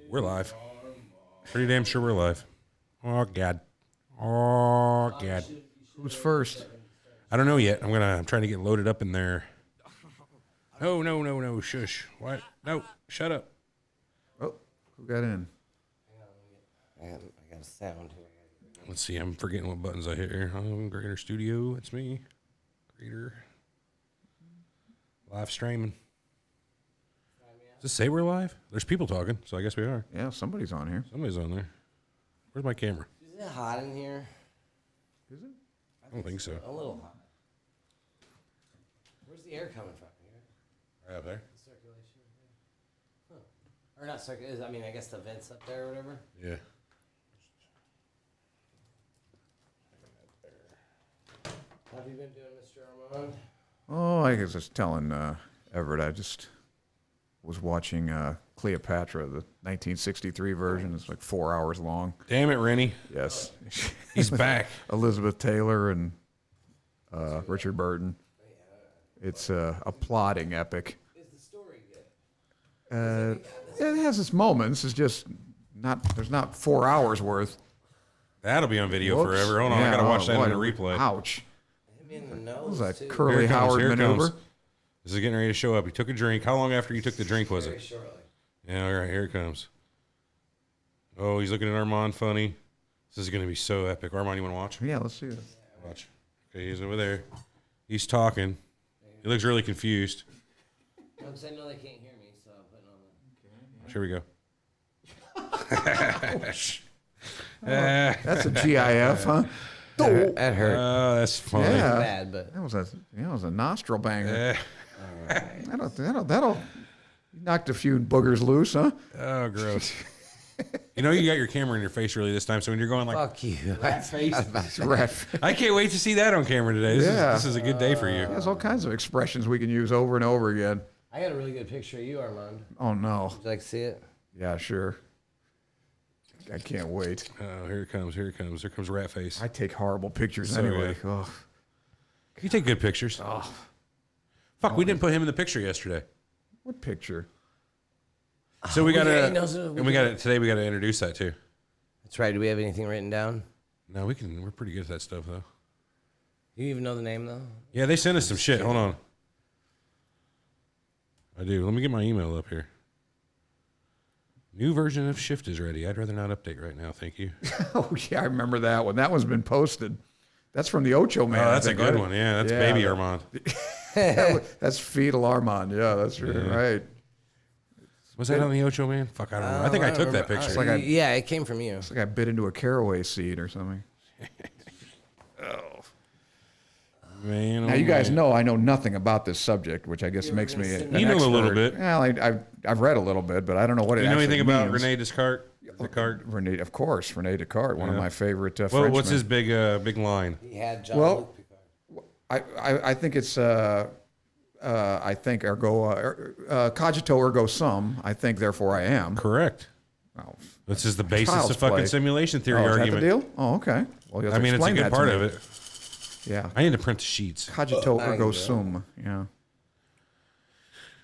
We're live. Pretty damn sure we're live. Oh, God. Oh, God. Who's first? I don't know yet. I'm trying to get loaded up in there. Oh, no. Shush. What? No. Shut up. Oh, who got in? I got a sound here. Let's see. I'm forgetting what buttons I hit here. Greater Studio. It's me. Greater. Live streaming. Does it say we're live? There's people talking, so I guess we are. Yeah, somebody's on here. Somebody's on there. Where's my camera? Is it hot in here? Is it? I don't think so. A little hot. Where's the air coming from? Here? Right up there? The circulation. Huh. Or not circulation. I mean, I guess the vents up there or whatever. Yeah. How have you been doing, Mr. Armand? Oh, I was just telling Everett, I just was watching Cleopatra, the 1963 version. It's like 4 hours long. Damn it, Rennie. Yes. He's back. Elizabeth Taylor and Richard Burton. It's a plotting epic. Is the story good? It has its moments. It's just there's not 4 hours worth. That'll be on video Whoops. forever. Hold on, I gotta watch that in the replay. Ouch. Hit me in the What nose, was that too. Curly Here it comes, Howard here it maneuver? comes. This is getting ready to show up. He took a drink. How long after you took the drink was Very it? shortly. Yeah, all right, here it comes. Oh, he's looking at Armand funny. This is going to be so epic. Armand, you want to watch? Yeah, let's see it. Watch. Okay, he's over there. He's talking. He looks really confused. I'm saying no, they can't hear me, so I'm putting on the... Here we go. That's a GIF, huh? That hurt. Oh, that's funny. Yeah. Bad, but... That was a nostril banger. Eh, That'll knocked a few boogers loose, huh? oh, gross. You know you got your camera in your face really this time, so when you're going like, Fuck you. rat face. Ref. I can't wait to see that on camera today. This is a good day for you. There's all kinds of expressions we can use over and over again. I got a really good picture of you, Armand. Oh no. Would you like to see it? Yeah, sure. I can't wait. Oh, here it comes. Here comes rat face. I take horrible pictures So anyway. Oh. You take good pictures. Oh. Fuck, we didn't put him in the picture yesterday. What picture? So we got yeah, to, he knows it. and we got to today. We got to introduce that too. That's right. Do we have anything written down? No, we can. We're pretty good at that stuff though. You even know the name, though? Yeah, they sent us some shit. Hold on. I do. Let me get my email up here. New version of Shift is ready. I'd rather not update right now. Thank you. Oh yeah, I remember that one. That one's been posted. That's from the Ocho Man. Oh, that's I a think, good right? one. Yeah, that's Yeah, Baby Armand. That's Fetal Armand. Yeah, that's right. Was that on the Ocho Man? Fuck, I don't know. I think I took that picture. like I- yeah, it came from you. It's like I bit into a caraway seed or something. Man, Now you guys know I know nothing about this subject, which I guess makes me an You know a expert. little bit. Well, I've read a little bit, but I don't know what it You know actually anything about means. Rene Descartes? Descartes? Rene, of course, Rene Descartes, one of my favorite Well, Frenchmen. what's his big line? He had John Well, Luke Picard. I think it's I think cogito ergo sum. I think therefore I am. Correct. Oh, This is the basis child's of fucking play. simulation theory is that argument. the deal? Oh, okay. Well, you'll I mean, it's a explain good that to part me. of it. Yeah. I need to print the sheets. Cogito ergo you go. sum. Yeah.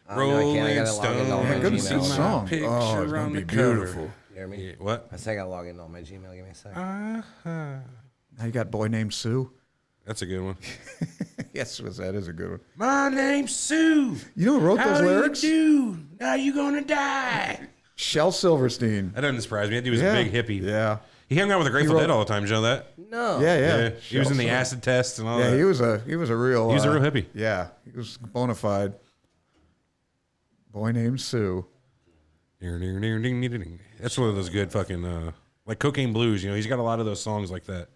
I gotta log into all Rolling my good to Gmail. see song. Picture Oh, it's gonna on be the cover. beautiful. You hear me? Yeah, what? I said I gotta log into all my Gmail. Give me a second. Now you got Boy Named Sue. That's a good one. Yes, that is a good one. My name's Sue. You know who wrote those How lyrics? do you do? Now you gonna die. Shel Silverstein. That doesn't surprise me. That dude was Yeah. a big hippie. Yeah. He hung out with the Grateful wrote- Dead all the time. Did you know that? No. Yeah. He was in the Shel acid tests and all Yeah, that. he was a real. He was a real hippie. Yeah, he was bona fide. Boy Named Sue. That's one of those good fucking like Cocaine Blues. You know, he's got a lot of those songs like that.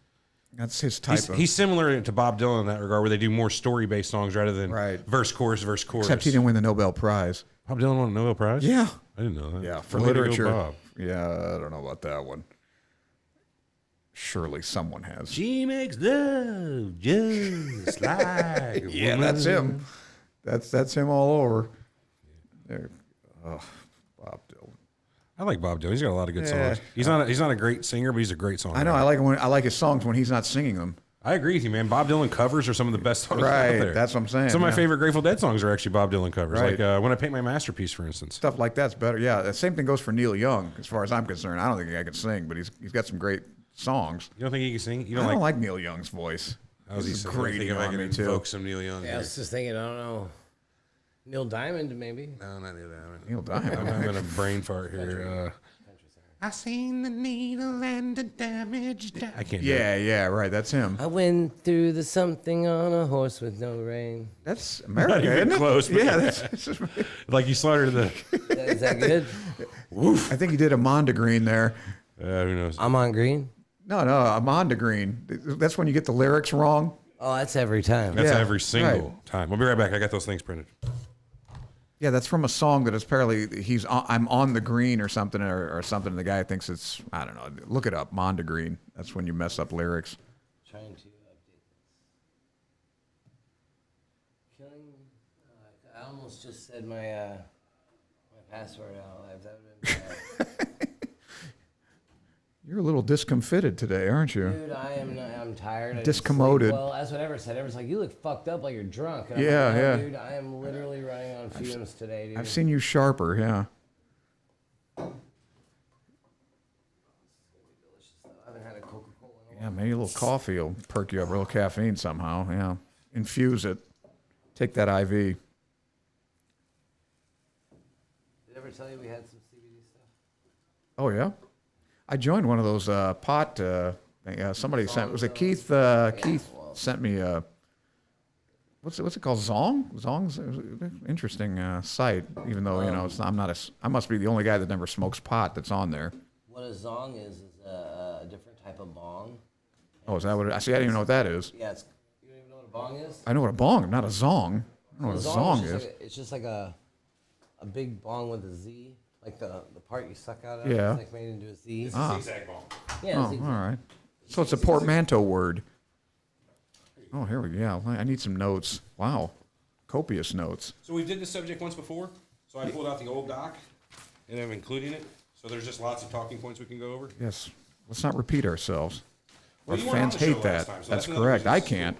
That's his type of. He's similar to Bob Dylan in that regard, where they do more story-based songs rather than Right. verse, chorus, verse, chorus. Except he didn't win the Nobel Prize. Bob Dylan won a Nobel Prize? Yeah. I didn't know that. Yeah, for Way to go, literature. Bob. Yeah, I don't know about that one. Surely someone has. She makes love just like a Yeah, woman. that's him. That's him all over. There. Oh, Bob Dylan. I like Bob Dylan. He's got a lot of good Yeah. songs. He's not a great singer, but he's a great songwriter. I know. I like his songs when he's not singing them. I agree with you, man. Bob Dylan covers are some of the best songs out Right, there. that's what I'm saying. Some of my yeah. favorite Grateful Dead songs are actually Bob Dylan covers. Right. Like When I Paint My Masterpiece, for instance. Stuff like that's better. Yeah, the same thing goes for Neil Young, as far as I'm concerned. I don't think I can sing, but he's got some great songs. You don't think he can sing? You I don't don't like Neil Young's voice. How's he This is sing? great I think if I on can me, too. invoke some Neil Young. Yeah, I here. was just thinking, I don't know. Neil Diamond, maybe. No, not Neil Diamond. Neil Diamond. I'm gonna brain fart here. I seen the needle and the damage. I can't. Do it. Yeah, right. That's him. I went through the something on a horse with no rain. That's America, Not even isn't it? close, but- Yeah, that's Like you slaughtered the. Is that good? I think he did Amanda Green there. Who knows? I'm on green. No, Amanda Green. That's when you get the lyrics wrong. Oh, that's every time. That's Yeah, every single time. We'll be right back. I got those things printed. Yeah, that's from a song that is apparently I'm on the green or something or something. The guy thinks it's, I don't know. Look it up, Monda Green. That's when you mess up lyrics. Trying to update this. Killing. I almost just said my password out live. That would have been bad. You're a little discomfited today, aren't you? Dude, I'm tired. I didn't Discommoded. sleep well, that's what Everett said. Everett's like, you look fucked up like you're drunk. And I'm Yeah, like, no, yeah. Dude, I am literally running on fumes today, dude. I've seen you sharper, yeah. I haven't had a Coca-Cola in a while. Yeah, maybe a little coffee will perk you up, a little caffeine somehow, yeah. Infuse it. Take that IV. Did I ever tell you we had some CBD stuff? Oh, yeah? I joined one of those pot somebody sent, was it Keith? Keith well. sent me what's it called? Zong? Zong's an interesting site, even though, it's not, I must be the only guy that never smokes pot that's on there. What a zong is a different type of bong. Oh, is that what it, I see, I don't even know what that is. Yeah, you don't even know what a bong is? I know what a bong, not a zong. I don't know what a zong is. It's just like a big bong with a Z. Like the part you suck out of, Yeah. it's like made into a Z. Zigzag ball. Yeah, Oh, zigzag. all right. So it's a portmanteau word. Oh, here we go. Yeah, I need some notes. Wow. Copious notes. So we did this subject once before. So I pulled out the old doc, and I'm including it. So there's just lots of talking points we can go over. Yes. Let's not repeat ourselves. Well, Our you weren't on fans the show hate that. last time, so That's that's another correct. reason I this is can't.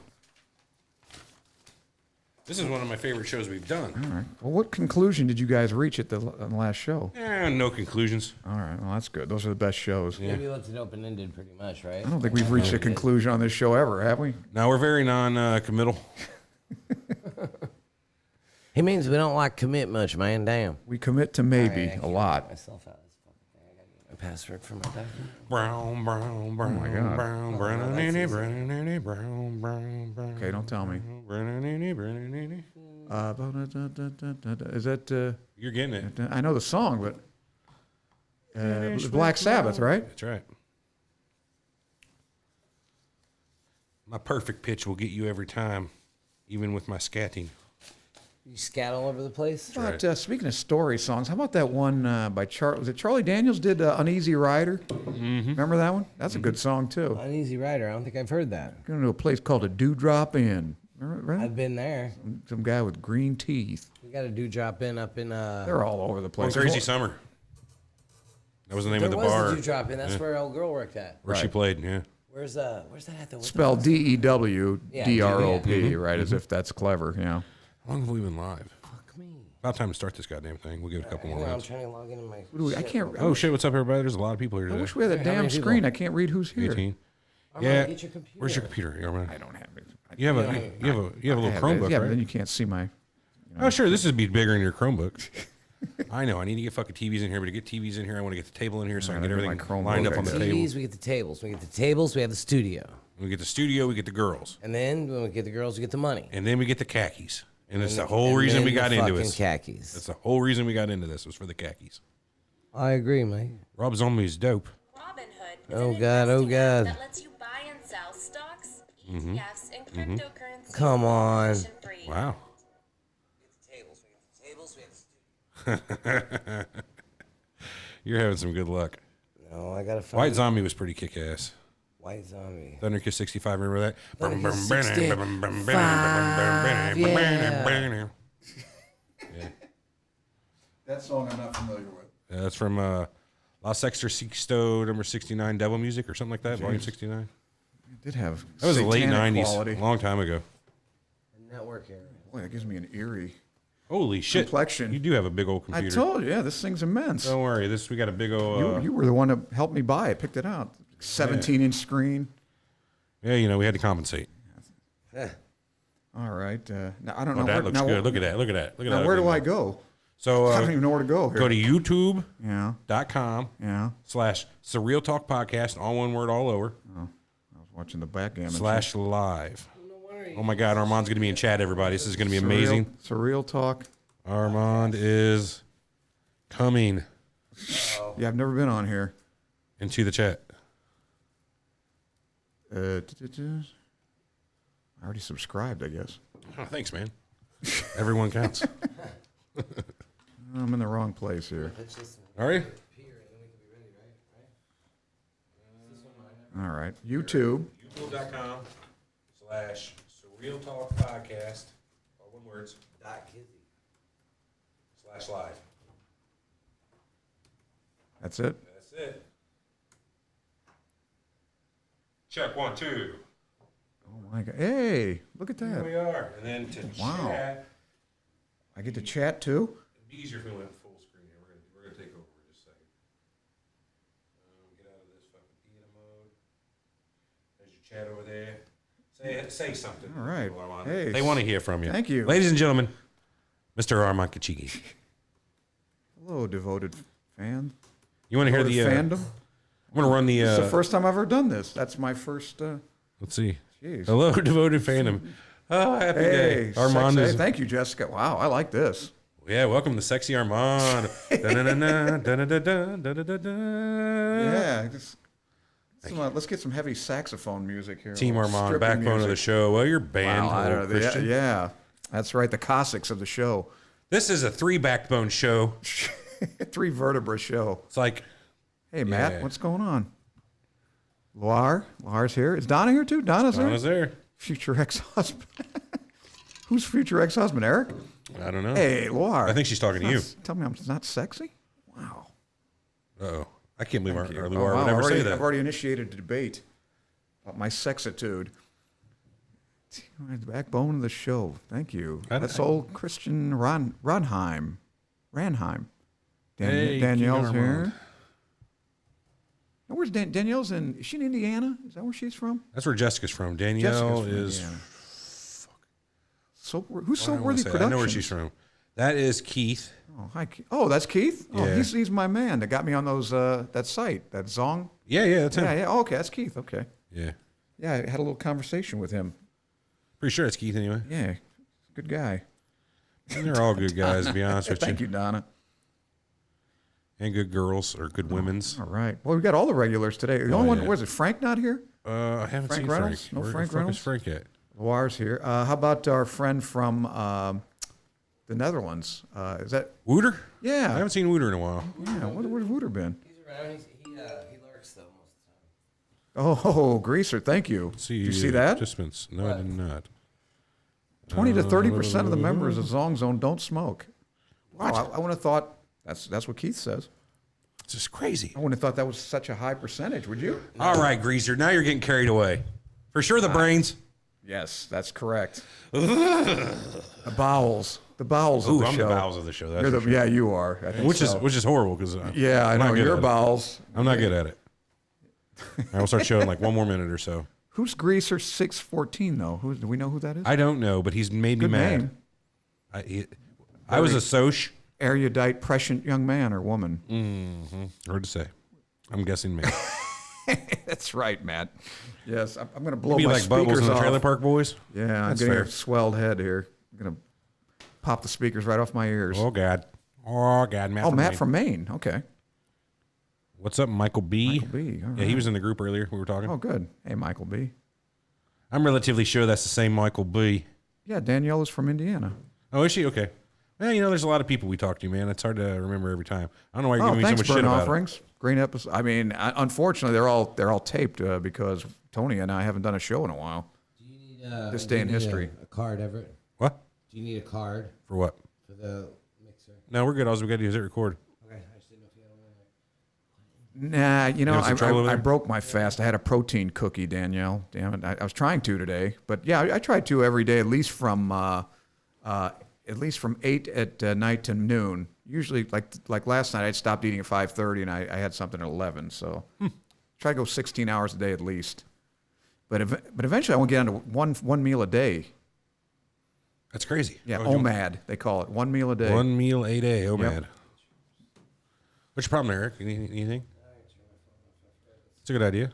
This is one of my favorite shows we've done. All right. Well, what conclusion did you guys reach at the last show? No conclusions. All right. Well, that's good. Those are the best shows. Maybe left it open-ended pretty much, right? I don't think we've reached a conclusion on this show ever, have we? Now we're very non-committal. He means we don't like commit much, man. Damn. We commit to maybe Alright, I a can't lot. get myself out of this fucking thing. I gotta get my password for my document. Brown, brown, brown, my God. brown, brown, that's easy. brown, brown, brown, brown. Okay, don't tell me. Brown. Is that? You're getting it. I know the song, but Black Sabbath, right? That's right. My perfect pitch will get you every time, even with my scatting. You scat all over the place? How about, speaking of story songs, how about that one by was it Charlie Daniels did Uneasy Rider? Mm-hmm. Remember that one? That's a good song too. Uneasy Rider. I don't think I've heard that. Going to a place called a Dewdrop Inn. Remember that? I've been there. Some guy with green teeth. We got a Dewdrop Inn up in. They're all over the One place. Crazy Summer. That was the name There of the was bar a Dewdrop Inn. That's where old girl worked at. where she Right. played. Yeah. Where's that at? What the Spelled DEWDROP, yeah. right? As if that's clever, you know. How long have we been live? fuck me? About time to start this goddamn thing. We'll give it a couple more Hang on, I'm minutes. trying to log into my. I can't. Oh shit! What's up, everybody? There's a lot of people here I today. wish we had a How damn many people? screen. I can't read who's here. 18. Armand, Yeah. get your computer. Where's your computer? Armand? I don't have it. You have a little I have Chromebook, it. Yeah, but right? then you can't see my. Oh sure, this would be bigger in your Chromebook. I know. I need to get fucking TVs in here, but to get TVs in here, I want to get the table in here so I can get I got everything my Chromebook lined up right on the there. table. TVs, we get the tables. We get the tables, we have the studio. We get the studio, we get the girls, And then when we get the girls, we get the money. and then we get the khakis. And that's the And whole reason then we the got into fucking it. khakis. That's the whole reason we got into this was for the khakis. I agree, mate. Rob Zombie's dope. Robinhood is Oh, an God, oh, investing app God. that lets you buy and sell stocks, ETFs, and cryptocurrency. Come on. commission-free. Wow. You're having some good luck. No, I gotta find White Zombie was pretty kick-ass. White Zombie. Thunderkiss 65, remember that? Thunderkiss 65, yeah. That song I'm not familiar with. That's from La Sexta Sixto, number 69, Devil Music, or something like that, volume 69. It did have That was the late satanic 90s, quality. a long time ago. Network area. Boy, that gives me an eerie Holy shit. complexion. You do have a big old I computer. told you, yeah, this thing's immense. Don't worry. We got a big old... You were the one that helped me buy it, picked it out. 17-inch screen. yeah, you know, we had to compensate. Yeah. All right. Now, I don't Oh, know. that looks good. Look at that. Look at that. Look at Now, that. where do I go? So I don't even know where to go here. go to youtube.com Yeah. / Surreal Talk Podcast, all one word, all over, I was watching the backgammon. / live. Oh my God, Armand's going to be in chat, everybody. This is going to be amazing. Surreal Talk. Armand is coming Yeah, I've never been on here. into the chat. I already subscribed, I guess. Oh, thanks, man. Everyone counts. I'm in the wrong place here. Pitch this in All right. here, and then we can be ready, right? Is this one mine? All right. YouTube. youtube.com / Surreal Talk Podcast, all one words, .kizzy. / live. That's it. That's it. Check 1, 2. Oh my God. Hey, look at Here that. we are. And then to Wow. chat, I get to chat too. it'd be easier if we went full screen here. We're gonna take over for just a second. Get out of this fucking theater mode. There's your chat over there. Say something. All right. Armand. Hey. They want to hear from you. Thank you. Ladies and gentlemen, Mr. Armand Kachigi. Hello, devoted fan. You want to hear Devoted the fandom. I'm gonna run the It's the first time I've ever done this. That's my first. let's see. Jeez. Hello, devoted fandom. Oh, happy day. Armand sexy. is Thank you, Jessica. Wow, I like this. yeah, welcome to Sexy Armand. Da-da-da-da, da-da-da-da, da-da-da-da. Yeah. Let's get some heavy saxophone music here. Team Or Armand, stripping backbone of the music. show. Well, your band, Wow, I hello, don't know, Christian. yeah, that's right. The Cossacks of the show. This is a 3 backbone show. 3 vertebra show. It's like Hey, Matt, Yeah. what's going on? Loire's here. Is Donna here too? Donna's Donna's there? there. Future ex-husband. Who's future ex-husband? Eric? I don't know. Hey, Loire. I think she's talking to you. Tell me I'm not sexy? Wow. Uh-oh. I can't believe our Oh, Luar wow, would ever say I've that. already initiated a debate about my sexitude. The backbone of the show. Thank you. That's old Christian Ranheim. Hey, Danielle's King here. Armand. Now, where's Danielle's in? Is she in Indiana? Is that where she's from? That's where Jessica's from. Danielle Jessica's from is... Indiana. Who's I don't wanna Soapworthy say it. Productions? I know where she's from. That is Keith. Oh, hi. Oh, that's Keith. Oh, Yeah. he's my man that got me on those that site, that Zong. Yeah, that's him. Yeah. Oh, okay, that's Keith. Okay. Yeah. Yeah, I had a little conversation with him. Pretty sure it's Keith anyway. Yeah, good guy. And they're all good guys, to be honest with Thank you. you, Donna. And good girls or good women's. All right. Well, we got all the regulars today. The only one, yeah. where's it? Frank not here? I haven't Frank seen Reynolds? Frank. No Where Frank the fuck Reynolds? is Frank at? Loire's here. How about our friend from the Netherlands? Is that? Wooter? Yeah. I haven't seen Wooter in a while. Yeah. Where's Wooter been? He's around. He lurks though most of the time. Oh, Greaser. Thank you. Did you see that? Participants. No, I did not. 20 to 30% of the members of Zong Zone don't smoke. Wow. I would have thought that's what Keith says. It's just crazy. I wouldn't have thought that was such a high percentage. Would you? All right, Greaser. Now you're getting carried away. For sure, the brains. Yes, that's correct. The bowels. The bowels of Ooh, the I'm show. the bowels of the show. That's You're for the, sure. yeah, you are. I think Which so. is horrible because Yeah, I know. Your bowels. I'm not good at it. I will start showing like one more minute or so. Who's Greaser 614 though? Do we know who that is? I don't know, but he's made me Good mad. name. I was a Soch. Erudite, prescient young man or woman. Hard to say. I'm guessing me. That's right, Matt. Yes, I'm going to blow Be my like Bubbles speakers in the off. Trailer Park Boys. Yeah, I'm That's getting fair. a swelled head here. I'm going to pop the speakers right off my ears. Oh God. Oh God. Matt. Matt Maine. from Maine. Okay. What's up, Michael B? Michael B. All Yeah, he right. was in the group earlier. We were talking. Oh, good. Hey, Michael B. I'm relatively sure that's the same Michael B. Yeah, Danielle is from Indiana. Oh, is she? Okay. Well, there's a lot of people we talk to, man. It's hard to remember every time. I don't know why you're Oh, giving me so thanks, much shit Burn about it. Offerings. Great episode. I mean, unfortunately, they're all taped because Tony and I haven't done a show in a while. Do you need This day in do you need history. A card, Everett? What? Do you need a card For what? for the mixer? No, we're good. All we got to do is hit record. Okay, I just didn't know if you had one in Nah, you know, some trouble over I there? broke my fast. I had a protein cookie, Danielle. Damn it, I was trying to today, but yeah, I try to every day, at least from 8 at night to noon. Usually, like last night, I'd stopped eating at 5:30, and I had something at 11. So try to go 16 hours a day at least. But eventually, I want to get down to one meal a day. That's crazy. Yeah, Oh, you- OMAD they call it, 1 meal a day. 1 meal a day. Oh, man. What's your problem, Eric? Anything? It's a good idea.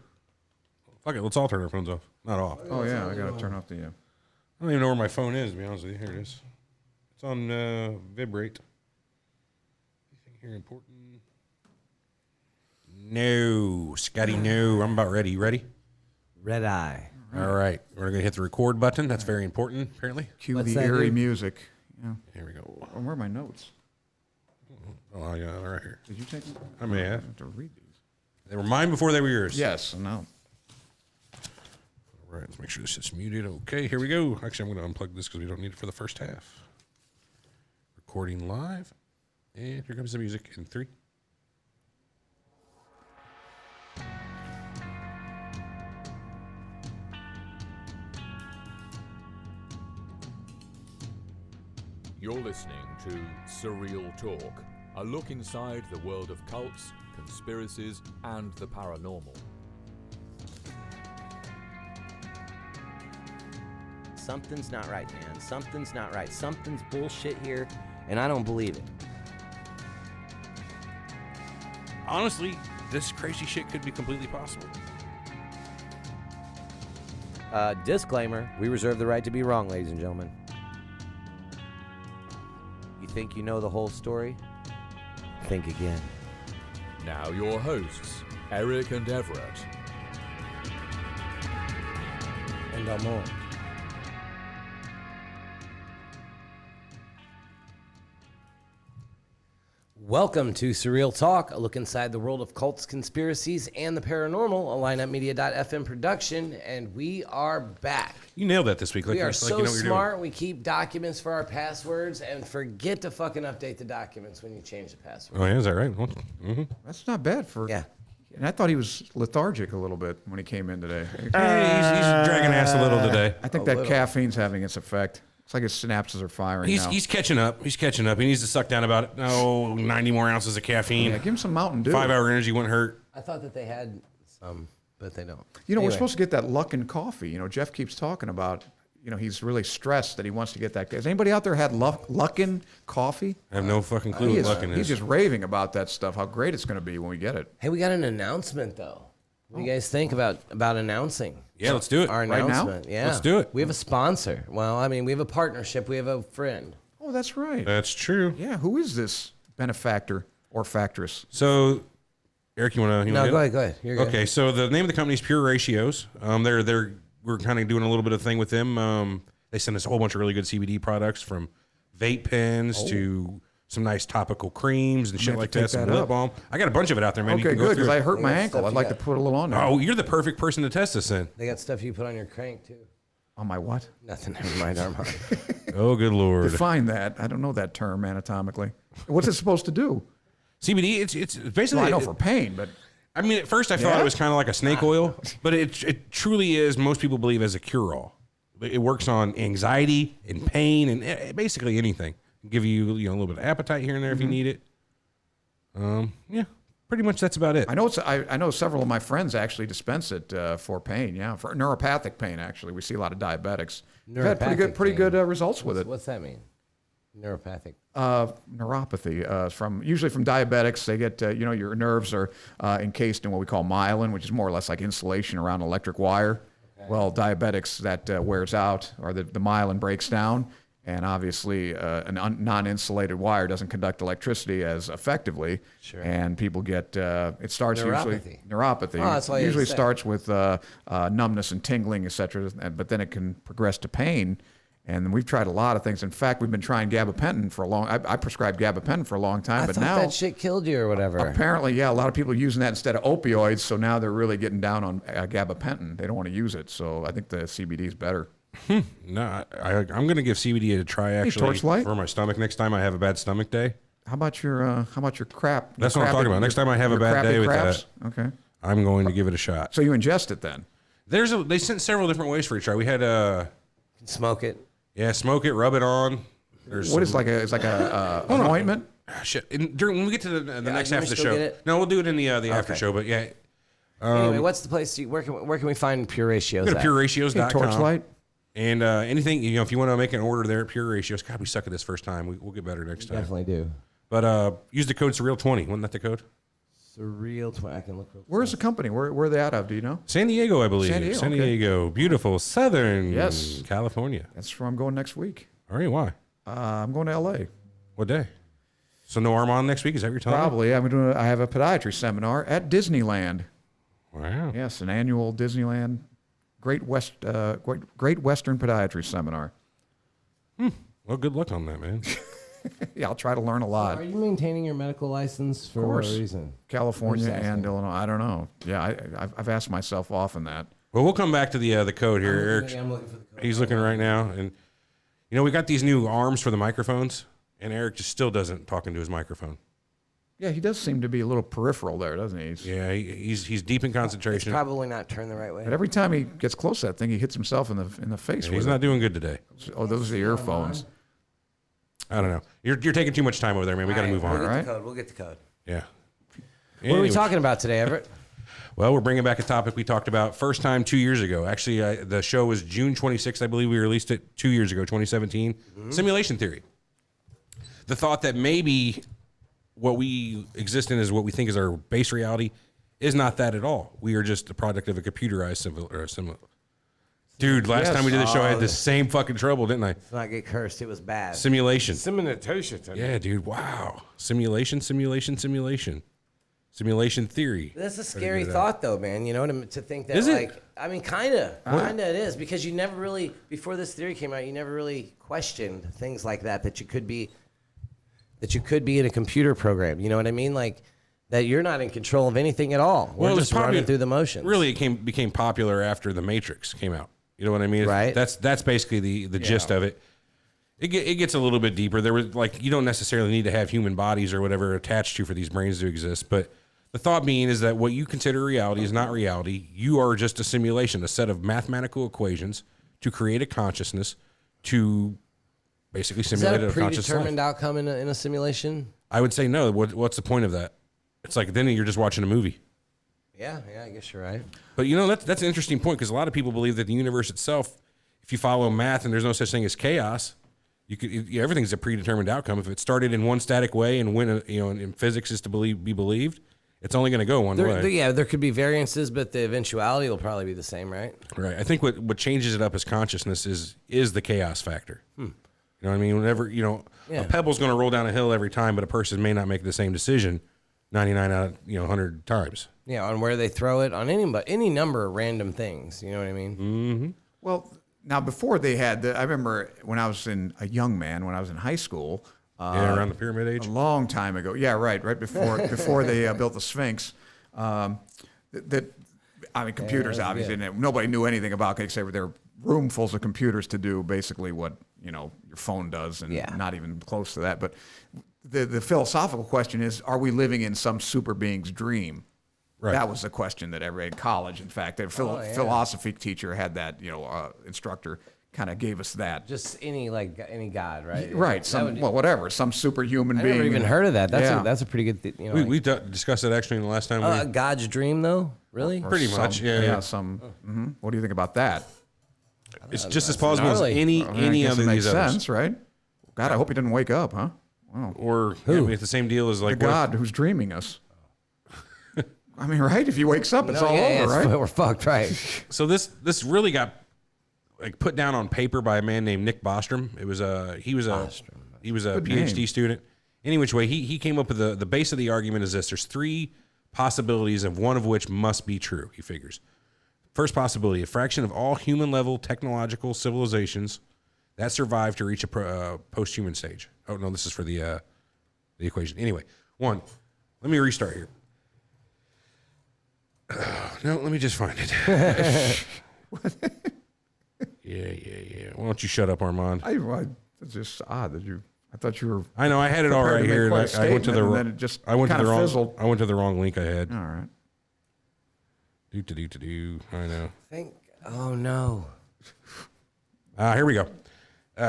Fuck it. Let's all turn our phones off. Not off. Oh yeah, I gotta turn off the. I don't even know where my phone is, to be honest with you. Here it is. It's on vibrate. Anything here important? No. Scotty, no. I'm about ready. You ready? Red eye. All right. We're going to hit the record button. That's very important, apparently. Cue What's the that eerie do? music. Yeah. Here we go. Oh, where are my notes? Oh, I got it right here. Did you take them? I may I have. have to read these. They were mine before they were yours. Yes, no. All right. Let's make sure this is muted. Okay, here we go. Actually, I'm going to unplug this because we don't need it for the first half. Recording live. And here comes the music in 3. You're listening to Surreal Talk, a look inside the world of cults, conspiracies, and the paranormal. Something's not right, man. Something's not right. Something's bullshit here, and I don't believe it. Honestly, this crazy shit could be completely possible. Disclaimer, we reserve the right to be wrong, ladies and gentlemen. You think you know the whole story? Think again. Now your hosts, Eric and Everett. And more. Welcome to Surreal Talk, a look inside the world of cults, conspiracies, and the paranormal, a lineupmedia.fm production, and we are back. You nailed that this week. We are like so you know what you're smart, we keep documents for our passwords and forget to fucking update the documents when you change the password. Doing. Oh, yeah, is that right? Mm-hmm. That's not bad for. Yeah. And I thought he was lethargic a little bit when he came in today. Hey, he's dragging ass a little today. I think that caffeine's having its effect. It's like his synapses are firing now. He's catching up. He's catching up. He needs to suck down about 90 more ounces of caffeine. Yeah, give him some Mountain Dew. 5-hour energy wouldn't hurt. I thought that they had some, but they don't. You know, Anyway. we're supposed to get that Luckin coffee. You know, Jeff keeps talking about, you know, he's really stressed that he wants to get that. Has anybody out there had Luckin coffee? I have no fucking clue He what is, Luckin is. he's just raving about that stuff, how great it's going to be when we get it. Hey, we got an announcement, though. What do you guys think about announcing? Yeah, let's do it. Our Right now? announcement. Yeah. Let's do it. We have a sponsor. Well, I mean, we have a partnership. We have a friend. Oh, that's right. That's true. Yeah, who is this benefactor or factress? So, Eric, you want to? No, go ahead. You're good. Okay, so the name of the company is Pure Ratios. We're kind of doing a little bit of thing with them. They send us a whole bunch of really good CBD products, from vape pens to some nice topical creams and shit have to like take that. Some that lip up. balm. I got a bunch of it out there, man. You Okay, can go good, because through I it. hurt my got ankle. stuff I'd you like to got. put a little on there. Oh, you're the perfect person to test this in. They got stuff you put on your crank, too. On my what? Nothing. Never mind, Armand. Oh, good lord. Define that. I don't know that term anatomically. What's it supposed to do? CBD. It's basically. Well, I know for pain, but I mean, at first I thought Yeah? it was kind of like a snake oil, but it truly is. Most people believe as a cure-all. It works on anxiety and pain and basically anything. Give you a little bit of appetite here and there if you need it. Yeah, pretty much that's about it. I know I know several of my friends actually dispense it for pain. Yeah, for neuropathic pain. Actually, we see a lot of diabetics. We've had pretty good results with it. What's that mean? Neuropathic. Neuropathy usually from diabetics. They get your nerves are encased in what we call myelin, which is more or less like insulation around an electric wire. Okay. Well, diabetics, that wears out, or the myelin breaks down, and obviously a non-insulated wire doesn't conduct electricity as effectively. Sure. And people get it starts usually neuropathy. Oh, that's all you usually had to say. starts with numbness and tingling, etc. But then it can progress to pain. And we've tried a lot of things. In fact, we've been trying gabapentin for a long. I prescribed gabapentin for a long time, I but thought now that shit killed you or whatever. apparently, yeah, a lot of people are using that instead of opioids. So now they're really getting down on gabapentin. They don't want to use it. So I think the CBD is better. No, I'm going to give CBD a try actually Torchlight? for my stomach next time I have a bad stomach day. How about your crap? That's what I'm talking about. Next time I have a bad day with that, okay, I'm going to give it a shot. so you ingest it then? They sent several different ways for you to try. We had Smoke it. smoke it, rub it on. There's What is it's like a an ointment? shit. When we get to the next can half we of the still show, get it? no, we'll do it in the after show. But yeah, Anyway, what's the place? Where can we find Pure Ratios? go to at? pureratios.com. Torchlight. And anything, if you want to make an order there at Pure Ratios, God, we suck at this first time. We'll get better next time. Definitely do. But use the code Surreal20. Wasn't that the code? Surreal. I can look. Where's the company? Where are they out of? Do you know? San Diego, I believe. San Diego, okay. Beautiful Southern Yes. California. That's where I'm going next week. All right, why? I'm going to L.A. What day? So no Armand next week? Is that what you're telling me? Probably. I have a podiatry seminar at Disneyland. Wow. Yes, an annual Disneyland Great Western Podiatry Seminar. Well, good luck on that, man. Yeah, I'll try to learn a lot. Are you maintaining your medical license for what reason? California I'm just and asking. Illinois. I don't know. Yeah, I've asked myself often that. Well, we'll come back to the code here. Eric, I'm looking for the code. he's looking right now. And, we got these new arms for the microphones, and Eric just still doesn't talk into his microphone. Yeah, he does seem to be a little peripheral there, doesn't he? Yeah, he's deep in It's concentration. probably not turned the right way. But every time he gets close to that thing, he hits himself in the face. He's with not it. doing good today. Oh, those are the earphones. I don't know. You're taking too much time over there, man. We got to move on. all right. We'll get the code. Yeah. What are we Anyway, talking about today, Everett? Well, we're bringing back a topic we talked about first time 2 years ago. Actually, the show was June 26th. I believe we released it 2 years ago, 2017. Simulation theory. The thought that maybe what we exist in is what we think is our base reality is not that at all. We are just a product of a computerized simulation. Dude, last time we did the show, I had the same fucking trouble, didn't I? Let's not get cursed. It was bad. Simulation. Simulation. Yeah, dude. Wow. Simulation theory. That's a scary thought, though, man. You know what I mean? To think that, Is it? like, I mean, kind of it is, because you never really, before this theory came out, you never really questioned things like that you could be in a computer program. You know what I mean? Like, that you're not in control of anything at all. We're it was just running through the motions. Really, it became popular after The Matrix came out. You know what I mean? Right. That's basically the gist of it. It gets a little bit deeper. There was you don't necessarily need to have human bodies or whatever attached to you for these brains to exist. But the thought being is that what you consider reality is not reality. You are just a simulation, a set of mathematical equations to create a consciousness to basically Is that simulate a a conscious predetermined life. outcome in a simulation? I would say no. What's the point of that? It's like then you're just watching a movie. Yeah, I guess you're right. But that's an interesting point because a lot of people believe that the universe itself, if you follow math and there's no such thing as chaos, everything's a predetermined outcome. If it started in one static way and when in physics is to be believed, it's only going to go one way. There could be variances, but the eventuality will probably be the same, right? Right. I think what changes it up as consciousness is the chaos factor. You know what I mean? Whenever a pebble's going to roll down a hill every time, but a person may not make the same decision 99 out of 100 times. Yeah, on where they throw it, on any number of random things. You know what I mean? Mm-hmm. Well, now before they had, I remember when I was when I was in high school. Around the pyramid age. A long time ago. Yeah, right before they built the Sphinx. Computers obviously didn't. Nobody knew anything about it except there were roomfuls of computers to do basically what your phone does, and not even close to that. But the philosophical question is: are we living in some super being's dream? Right. That was the question that every college, in fact, a philosophy teacher had that. Instructor kind of gave us that. Just any god, right? Right. Whatever. Some superhuman being. I never even heard of that. That's a pretty good thing. We discussed that actually in the last time. God's dream, though? Really? Pretty much, yeah. What do you think about that? It's just as plausible as any other of these others. Sense, right? God, I hope he didn't wake up, huh? Wow. Or it's the same deal as the God who's dreaming us. I mean, right? If he wakes up, it's all over, right? We're fucked, right? So this really got put down on paper by a man named Nick Bostrom. He was a PhD student. Any which way, he came up with the base of the argument is this: there's three possibilities, of one of which must be true. He figures. First possibility: a fraction of all human-level technological civilizations that survive to reach a post-human stage. Oh no, this is for the equation. Anyway, one. Let me restart here. No, let me just find it. Yeah. Why don't you shut up, Armand? It's just odd that I thought you were. I know I had it all prepared right to make here. quite a I went to the statement, and wrong. then it just I went to the kinda wrong. fizzled. I went to the wrong link I had. All right. Do. I know. Oh no. Here we go.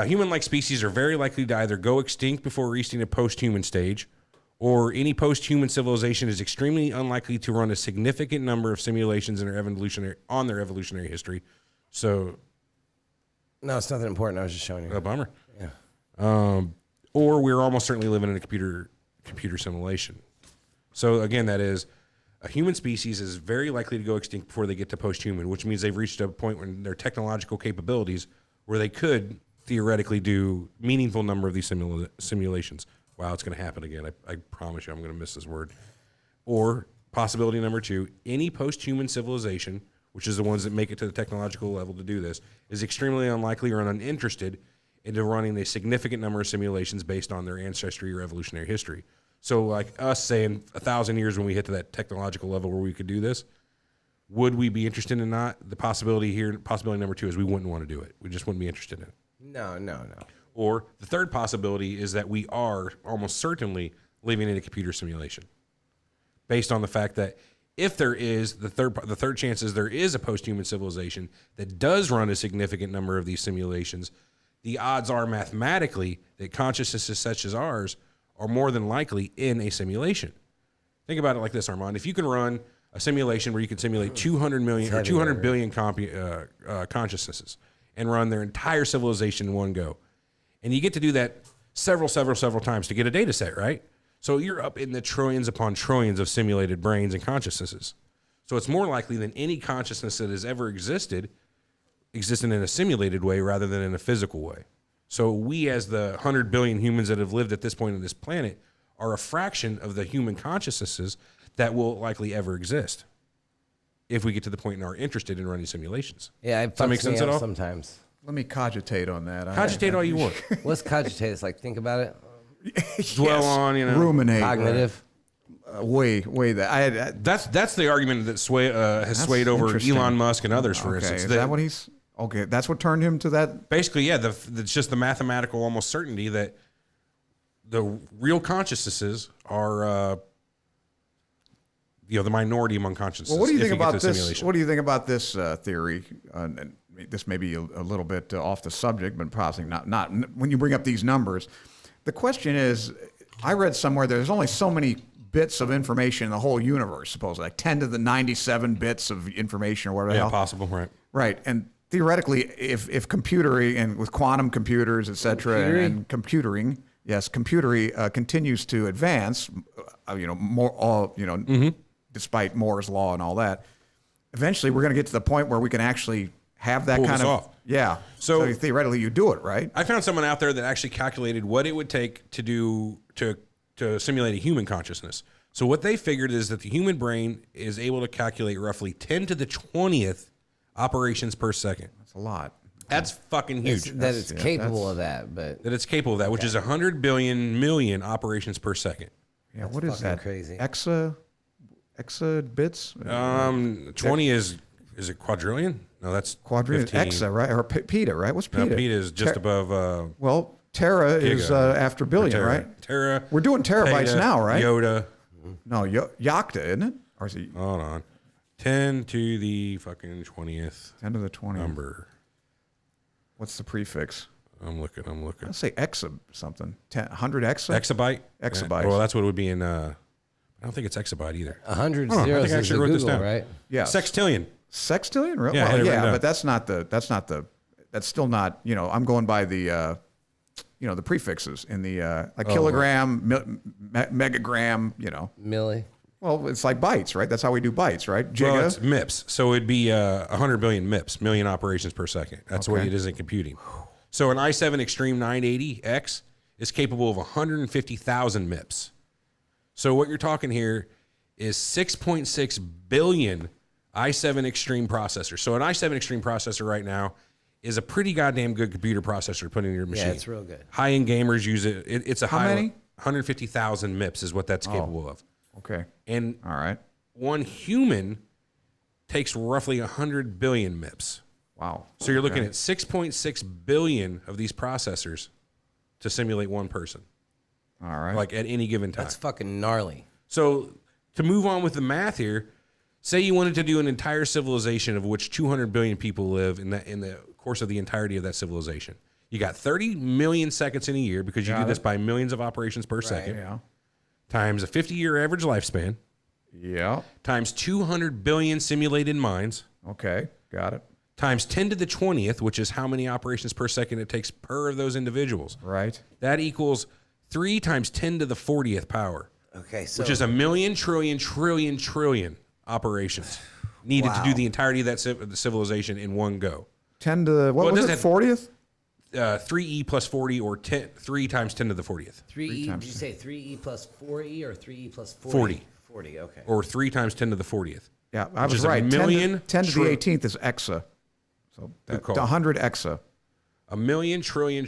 Human-like species are very likely to either go extinct before reaching a post-human stage, or any post-human civilization is extremely unlikely to run a significant number of simulations in their evolutionary history. So, No, it's nothing important. I was just showing you. a bummer. Yeah. Or we're almost certainly living in a computer simulation. So again, that is, a human species is very likely to go extinct before they get to post-human, which means they've reached a point when their technological capabilities where they could theoretically do meaningful number of these simulations. Wow, it's going to happen again. I promise you I'm going to miss this word. Or possibility number 2, any post-human civilization, which is the ones that make it to the technological level to do this, is extremely unlikely or uninterested into running a significant number of simulations based on their ancestry or evolutionary history. So like us saying 1,000 years when we hit to that technological level where we could do this, would we be interested in not? The possibility number 2 is we wouldn't want to do it. We just wouldn't be interested in it. No. Or the third possibility is that we are almost certainly living in a computer simulation, based on the fact that if there is the third chance is there is a post-human civilization that does run a significant number of these simulations, the odds are mathematically that consciousnesses such as ours are more than likely in a simulation. Think about it like this, Armand. If you can run a simulation where you can simulate 200 million or 200 billion consciousnesses and run their entire civilization in one go, and you get to do that several times to get a data set, right? So you're up in the trillions upon trillions of simulated brains and consciousnesses. So it's more likely than any consciousness that has ever existed in a simulated way rather than in a physical way. So we, as the 100 billion humans that have lived at this point on this planet, are a fraction of the human consciousnesses that will likely ever exist if we get to the point and are interested in running simulations. Yeah, it Does that make fucks me sense at up all? sometimes. Let me cogitate on that. Cogitate all you want. What's cogitate? It's like think about it. Dwell on, ruminate. Cognitive. Way that. That's the argument that has swayed over interesting. Elon Musk and others, for instance. Is that what he's? Okay, that's what turned him to that. Basically, yeah, it's just the mathematical almost certainty that the real consciousnesses are, the minority among consciousnesses. Well, what do you if think get about to the this? simulation. What do you think about this theory? And this may be a little bit off the subject, but possibly not. When you bring up these numbers, the question is, I read somewhere there's only so many bits of information in the whole universe, supposedly, like 10 to the 97 bits of information or whatever. Yeah, the hell. possible, right? Right, and theoretically, if computing and with quantum computers, et cetera, and computing, continues to advance, despite Moore's law and all that, eventually we're going to get to the point where we can actually have that Pull kind this of off. Yeah. So theoretically, you do it, right? I found someone out there that actually calculated what it would take to do to simulate a human consciousness. So what they figured is that the human brain is able to calculate roughly 10 to the 20th operations per second. That's a lot. That's fucking huge. It's capable of that, but That it's capable of that, which is 100 billion million operations per second. Yeah. What is fucking that? crazy. Exa bits. 20 is it quadrillion? No, that's Quadrillion. 15. Exa, right? Or peta, right? What's No, peta? peta is just above. Well, tera is after billion, Tera. right? Tera. We're doing terabytes peta, now, right? Yoda. No, Yocta, isn't it? Or is it Hold on. 10 to the fucking 20th 10 to the 20? number. What's the prefix? I'm looking. Let's say exa something. 100 exa? Exabyte? Exabytes. Well, that's what it would be in. I don't think it's exabyte either. 100 Hold on, I zeros think I is actually a wrote this Google, down. right? Yeah. Sextillion. Sextillion? Really? Yeah, I had it written down. But that's still not, I'm going by the, the prefixes in the, kilogram, megagram, Milli. Well, it's like bytes, right? That's how we do bytes, right? Giga. Well, it's MIPS. So it'd be 100 billion MIPS, million operations per second. That's what it is in computing. So an i7 Extreme 980X is capable of 150,000 MIPS. So what you're talking here is 6.6 billion i7 Extreme processors. So an i7 Extreme processor right now is a pretty goddamn good computer processor to put in your machine. Yeah, it's real good. High-end gamers use it. It's a How many? 150,000 MIPS is what that's capable of. Okay. And All right. one human takes roughly 100 billion MIPS. Wow. So you're looking at 6.6 billion of these processors to simulate one person, All right. like at any given time. That's fucking gnarly. So to move on with the math here, say you wanted to do an entire civilization of which 200 billion people live in the course of the entirety of that civilization. You got 30 million seconds in a year because you do this by millions of operations per second, yeah. times a 50-year average lifespan, Yeah. times 200 billion simulated minds, Okay. Got it. times 10 to the 20th, which is how many operations per second it takes per of those individuals. Right. That equals 3 times 10 to the 40th power, Okay, so which is a million trillion operations needed to do the entirety of that the civilization in one go. 10 to the, what Well, it was doesn't it, 40th? 3e plus 40 or 3 times 10 to the 40th. 3e. Did you say 3e plus 4e or 3e plus 40. 40. Okay. Or 3 times 10 to the 40th. Yeah, I Which was is a right. million 10 to the tri- 18th is exa. So Good call. 100 exa. A million trillion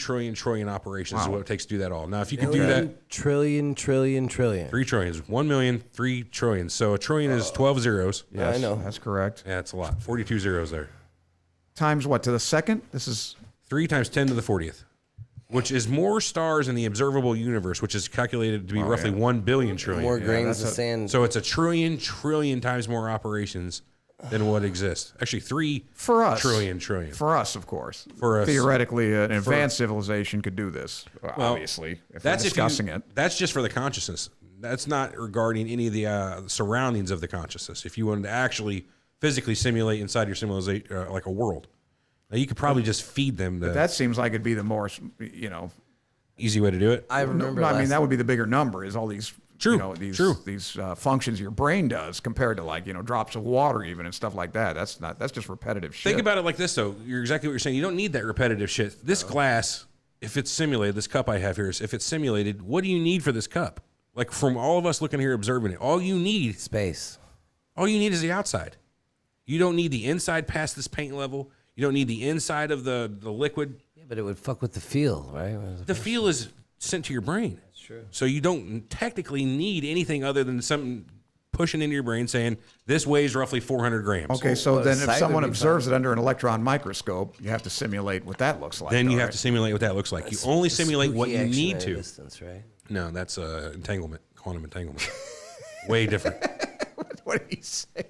operations is what it takes to do that all. Now, if you could do that, Trillion. 3 trillions, 1 million, 3 trillions. So a trillion is 12 zeros. Yes, I know. That's correct. Yeah, it's a lot. 42 zeros there. Times what, to the second? This is 3 times 10 to the 40th, which is more stars in the observable universe, which is calculated to be roughly 1 billion trillion. More grains of sand. So it's a trillion times more operations than what exists. Actually, 3 for us. trillion. For us, of course. For us. Theoretically, an advanced civilization could do this, obviously, if we're discussing it. That's just for the consciousness. That's not regarding any of the surroundings of the consciousness. If you wanted to actually physically simulate inside your civilization, like a world, now you could probably just feed them the That seems like it'd be the more, easy way to do it. I remember. No, I mean, last- that would be the bigger number is all these, True, these functions your brain does compared to like, drops of water even and stuff like that. That's just repetitive shit. Think about it like this, though. You're exactly what you're saying. You don't need that repetitive shit. This glass, if it's simulated, this cup I have here, if it's simulated, what do you need for this cup? Like from all of us looking here observing it, all you need space. is the outside. You don't need the inside past this paint level. You don't need the inside of the liquid. Yeah, but it would fuck with the feel, right? The feel is sent to your brain. That's true. So you don't technically need anything other than something pushing into your brain saying this weighs roughly 400 grams. Okay, so Well, then sight if would someone be observes it under an electron microscope, you have to simulate what that looks like. Then you all have right? to simulate what that looks like. You only simulate what Spooky you action need at a to. distance, right? No, that's entanglement, quantum entanglement. Way different. What did he say?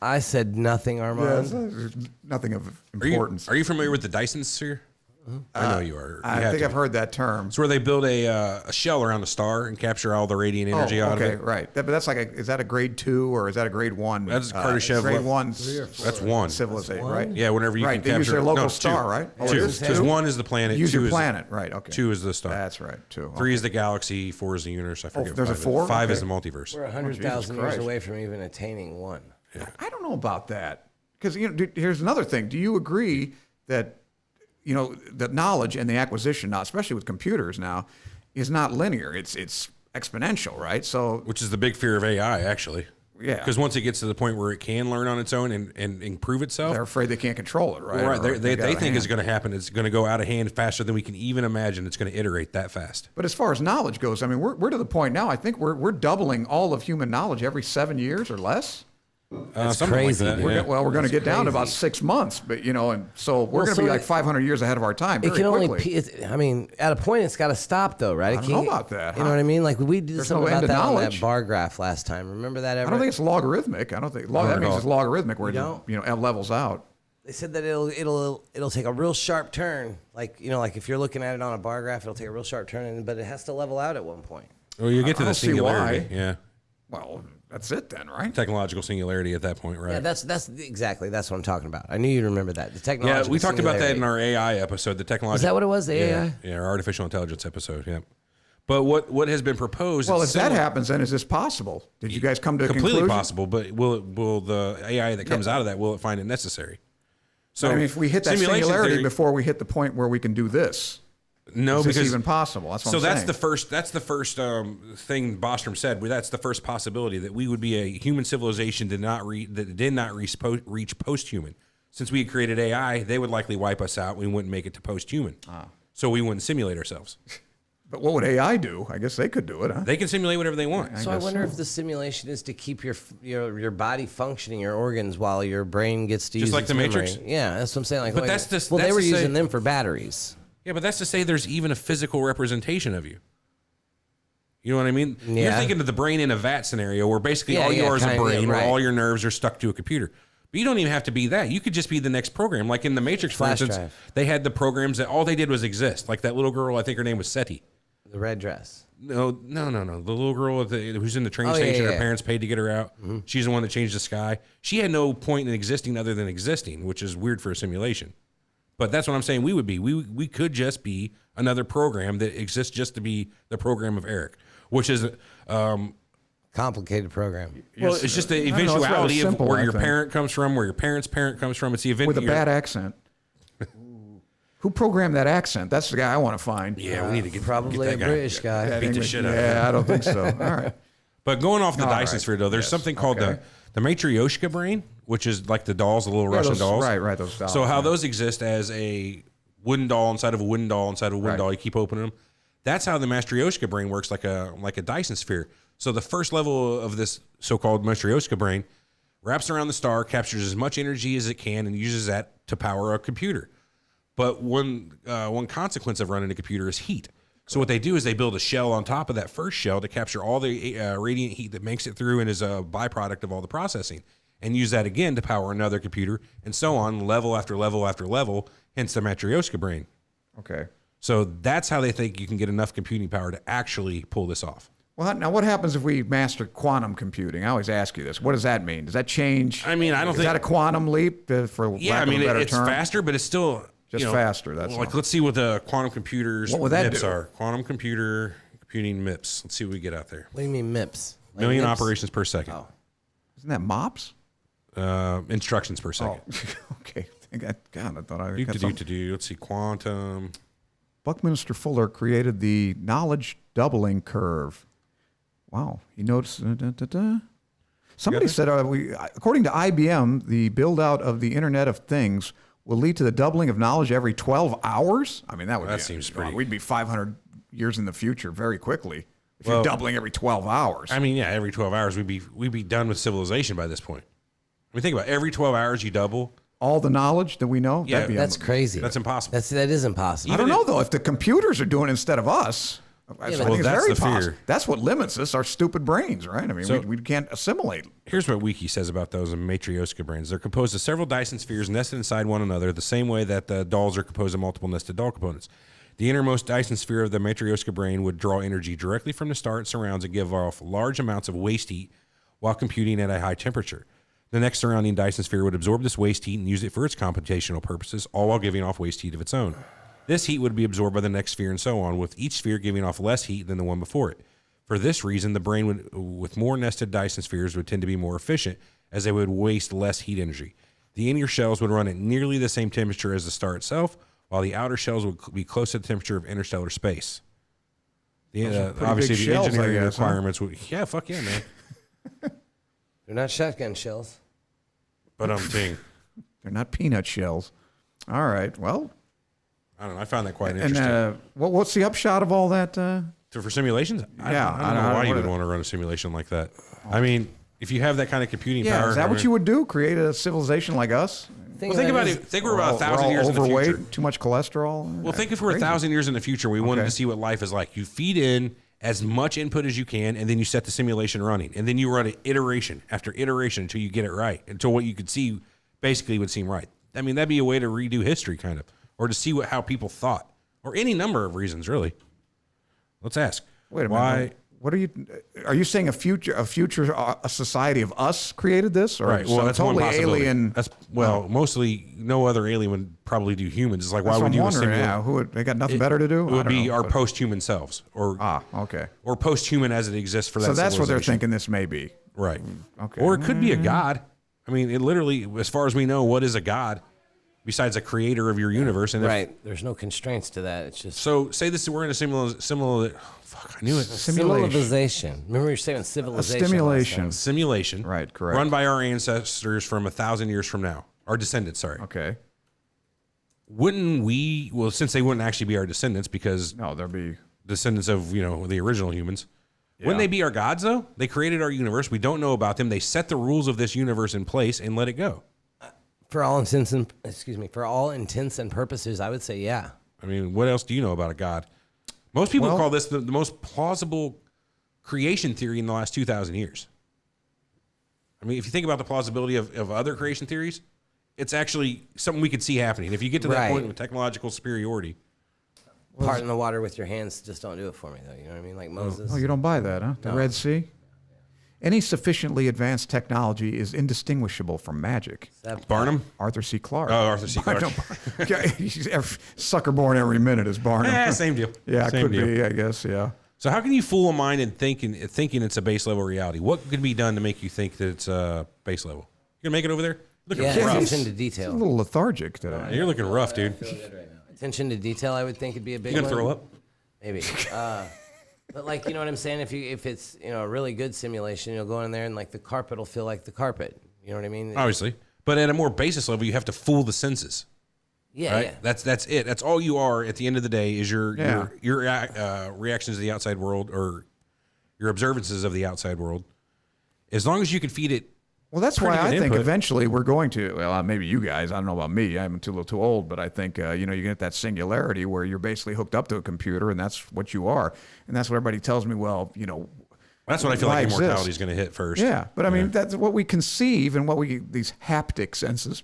I said nothing, Armand. There's nothing of Are you, importance. are you familiar with the Dyson sphere? I know you are. I think I've heard that term. It's where they build a shell around a star and capture all the radiant energy out okay, of it. right. But that's like is that a grade 2 or is that a grade 1? That's Kardashev grade level. 1 That's 1. civilization, right? Yeah, whenever you Right, can they use capture their local no, star, 2. right? Oh, it 2. is Because 2? 1 is the planet. Use 2 your is planet, right? Okay. 2 is the star. That's right. 2. 3 is the galaxy. 4 is the universe. I forget. there's a 5 is. 4? 5 is the Okay. multiverse. We're 100,000 years Christ. away from even attaining one. I don't know about that. Because here's another thing. Do you agree that the knowledge and the acquisition now, especially with computers now, is not linear. It's exponential, right? So Which is the big fear of AI, actually. Yeah. Because once it gets to the point where it can learn on its own and improve itself, they're afraid they can't control it, right? right? Or They got out of think is hand. going to happen. It's going to go out of hand faster than we can even imagine. It's going to iterate that fast. But as far as knowledge goes, I mean, we're to the point now. I think we're doubling all of human knowledge every 7 years or less. Something crazy, Like that, dude. yeah. We're going to get down to about 6 months, but and so we're going to be like 500 years ahead of our time. It Very can only. quickly. I mean, at a point, it's got to stop, though, right? I don't know about that, You know huh? what I mean? Like we did There's something no end about to that on knowledge. that bar graph last time. Remember that? I don't think it's logarithmic. I don't think that means it's logarithmic where it levels out. They said that it'll take a real sharp turn, like like if you're looking at it on a bar graph, it'll take a real sharp turn, but it has to level out at one point. Well, you get to I the don't see singularity. why. Yeah. Well, that's it then, right? Technological singularity at that point, right? Yeah, that's exactly that's what I'm talking about. I knew you'd remember that. The technology. Yeah, we talked about that in our AI episode, the technological. Is that what it was? The AI? Yeah, our artificial intelligence episode, yeah. But what has been proposed Well, is if that similar- happens, then is this possible? Did you guys come to a completely conclusion? possible, but will the AI that comes out of that, will it find it necessary? So I mean, if we hit that simulation singularity theory- before we hit the point where we can do this, no, is this because even possible? That's what so I'm that's saying. the first thing Bostrom said. That's the first possibility that we would be a human civilization that did not reach post-human. Since we had created AI, they would likely wipe us out. We wouldn't make it to post-human, so we wouldn't simulate ourselves. But what would AI do? I guess they could do it, huh? They can simulate whatever they want. So I wonder if the simulation is to keep your body functioning, your organs, while your brain gets to use Just like its the memory. Matrix? Yeah, that's what I'm saying. Like, But they that's were to say- using them for batteries. Yeah, but that's to say there's even a physical representation of you. You know what I mean? Yeah. You're thinking of the brain in a vat scenario where basically all you are is a kinda, brain, right. or all your nerves are stuck to a computer. But you don't even have to be that. You could just be the next program. Like in the Matrix, for Flash instance, drive. they had the programs that all they did was exist. Like that little girl, I think her name was Seti. The red dress. No. The little girl who's in the train Oh, station, yeah. her parents paid to get her out. She's the one that changed the sky. She had no point in existing other than existing, which is weird for a simulation. But that's what I'm saying we would be. We could just be another program that exists just to be the program of Eric, which is Complicated program. well, it's just the I don't know, it's rather eventuality of simple, where I your think. parent comes from, where your parents' parent comes from. It's the event With a bad accent. Who programmed that accent? That's the guy I want to find. Yeah, we need to get Probably get a that guy. British guy. Beat the shit out of him. Yeah, I don't think so. All right. But going off the All Dyson right. sphere, though, there's Yes. something called Okay. the Matryoshka brain, which is like the dolls, the little Russian those- dolls. right, those dolls, So how yeah. those exist as a wooden doll inside of a wooden doll inside of a wooden Right. doll, you keep opening them. That's how the Matryoshka brain works, like a Dyson sphere. So the first level of this so-called Matryoshka brain wraps around the star, captures as much energy as it can, and uses that to power a computer. But one consequence of running a computer is heat. So what they do is they build a shell on top of that first shell to capture all the radiant heat that makes it through and is a byproduct of all the processing, and use that again to power another computer, and so on, level after level after level, hence the Matryoshka brain. Okay. So that's how they think you can get enough computing power to actually pull this off. Well, now what happens if we master quantum computing? I always ask you this. What does that mean? Does that change? I mean, I don't is think- that a quantum leap, for Yeah, I lack mean, of a better it's term? faster, but it's still Just faster, that's like all. let's see what the quantum computers What would that MIPS do? are. Quantum computing MIPS. Let's see what we get out there. What do you mean MIPS? Like Million MIPS? operations per second. Oh. Isn't that MOPS? Instructions per second. Okay. God, I thought I Do, got do, something. do, do. Let's see. Quantum. Buckminster Fuller created the knowledge doubling curve. Wow. He noticed. Somebody said, according to IBM, the build out of the Internet of Things will lead to the doubling of knowledge every 12 hours. I mean, that seems pretty- We'd be 500 years in the future very quickly if Well, you're doubling every 12 hours. I mean, yeah, every 12 hours we'd be done with civilization by this point. I mean, think about it. Every 12 hours you double. All the knowledge that we know. Yeah, That's crazy. That's impossible. That is impossible. I don't know though if the computers are doing it instead of us. I think well, it's that's very the fear. possible. That's what limits us, our stupid brains, right? I mean, So- we can't assimilate. Here's what Wiki says about those Matryoshka brains. They're composed of several Dyson spheres nested inside one another, the same way that the dolls are composed of multiple nested doll components. The innermost Dyson sphere of the Matryoshka brain would draw energy directly from the star it surrounds and give off large amounts of waste heat while computing at a high temperature. The next surrounding Dyson sphere would absorb this waste heat and use it for its computational purposes, all while giving off waste heat of its own. This heat would be absorbed by the next sphere and so on, with each sphere giving off less heat than the one before it. For this reason, the brain with more nested Dyson spheres would tend to be more efficient, as they would waste less heat energy. The inner shells would run at nearly the same temperature as the star itself, while the outer shells would be close to the temperature of interstellar space. Obviously, big the shells, engineering I guess, huh? requirements would... Yeah, fuck yeah, man. They're not shotgun shells. But I'm saying... They're not peanut shells. All right. Well, I don't know. I found that quite and interesting. what's the upshot of all that? So for simulations, Yeah, I don't know why you what would are- want to run a simulation like that. I mean, if you have that kind of computing Yeah, power, is that I what mean- you would do? Create a civilization like us? Well, think about it. Think we're about 1,000 all years in the overweight, future. too much cholesterol. Well, think if we're 1,000 years in the future, we wanted Okay. to see what life is like. You feed in as much input as you can, and then you set the simulation running, and then you run it iteration after iteration until you get it right, until what you could see basically would seem right. I mean, that'd be a way to redo history, kind of, or to see how people thought, or any number of reasons, really. Let's ask. Wait a Why? minute. What are you saying? A future a society of us created this, or Right. Well, some that's totally one possibility. alien? That's mostly no other alien would probably do humans. It's like, That's why what would I'm you wondering. assimilate? Yeah, who would, they got nothing better to do? It I would don't be know, our but- post-human selves, or okay. or post-human as it exists for that. So that's what they're civilization. thinking this may be. Right. Okay. Or it could be a god. I mean, it literally, as far as we know, what is a god besides a creator of your universe? And if- Right. There's no constraints to that. It's just so say this: we're in a similar. Fuck, I knew it. civilization. Remember you were saying civilization. last stimulation. time. Simulation. Right, correct. Run by our ancestors from 1,000 years from now. Our descendants. Sorry. Okay. Wouldn't we? Well, since they wouldn't actually be our descendants, because No, there'll be. descendants of the original humans. Wouldn't Yeah. they be our gods though? They created our universe. We don't know about them. They set the rules of this universe in place and let it go. For all intents and purposes, I would say yeah. I mean, what else do you know about a God? Most people call this the most plausible creation theory in the last 2,000 years. I mean, if you think about the plausibility of other creation theories, it's actually something we could see happening. If you get to that point with technological superiority. Part in the water with your hands, just don't do it for me, though. You know what I mean? Like Moses. Oh, you don't buy that, huh? The Red Sea? Any sufficiently advanced technology is indistinguishable from magic. Barnum? Arthur C. Clarke. Oh, Arthur C. Clarke. Sucker born every minute is Barnum. Yeah, same deal. Yeah, same could deal. be, I guess, yeah. So how can you fool a mind in thinking it's a base level reality? What could be done to make you think that it's a base level? You gonna make it over there? Looking Yeah, rough. attention to He's a detail. little lethargic today. You're looking rough, dude. Attention to detail, I would think, would be a big You one. gonna throw up? Maybe. But like, you know what I'm saying? If it's, you know, a really good simulation, you'll go in there and like the carpet will feel like the carpet. You know what I mean? Obviously. But at a more basis level, you have to fool the senses. Yeah, Right? yeah. That's it. That's all you are at the end of the day is your reactions to the outside world or your observances of the outside world. As long as you can feed it. Well, that's Pretty why I good think input. eventually we're going to, well, maybe you guys, I don't know about me, I'm a little too old, but I think, you know, you get that singularity where you're basically hooked up to a computer and that's what you are. And that's what everybody tells me, well, you know. That's what I feel why like exist? immortality is going to hit first. Yeah, but I mean, that's what we conceive and what these haptic senses,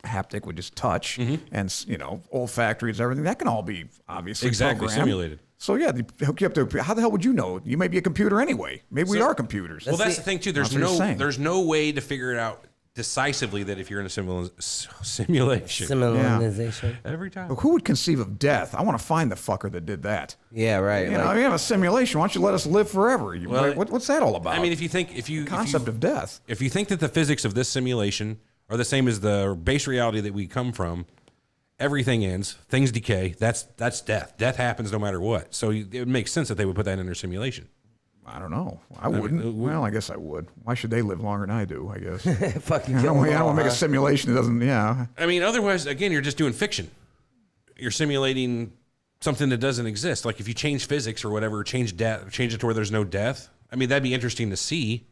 haptic would just touch and, you know, olfactory, everything, that can all be obviously Exactly, programmed. simulated. So yeah, they hook you up to, how the hell would you know? You may be a computer anyway. Maybe we are computers. Well, that's the thing too. That's what he's saying. There's no way to figure it out decisively that if you're in a simulation. Similarization. Every time. Who would conceive of death? I want to find the fucker that did that. Yeah, right. You like- know, you have a simulation. Why don't you let us live forever? Well, What's that all about? I mean, if you concept of death. If you think that the physics of this simulation are the same as the base reality that we come from, everything ends, things decay. That's death. Death happens no matter what. So it makes sense that they would put that in their simulation. I don't know. I wouldn't. Well, I guess I would. Why should they live longer than I do, I guess. Fucking I kill don't them all, want to make a huh? simulation that doesn't, yeah. I mean, otherwise, again, you're just doing fiction. You're simulating something that doesn't exist. Like if you change physics or whatever, change it to where there's no death. I mean, that'd be interesting to see.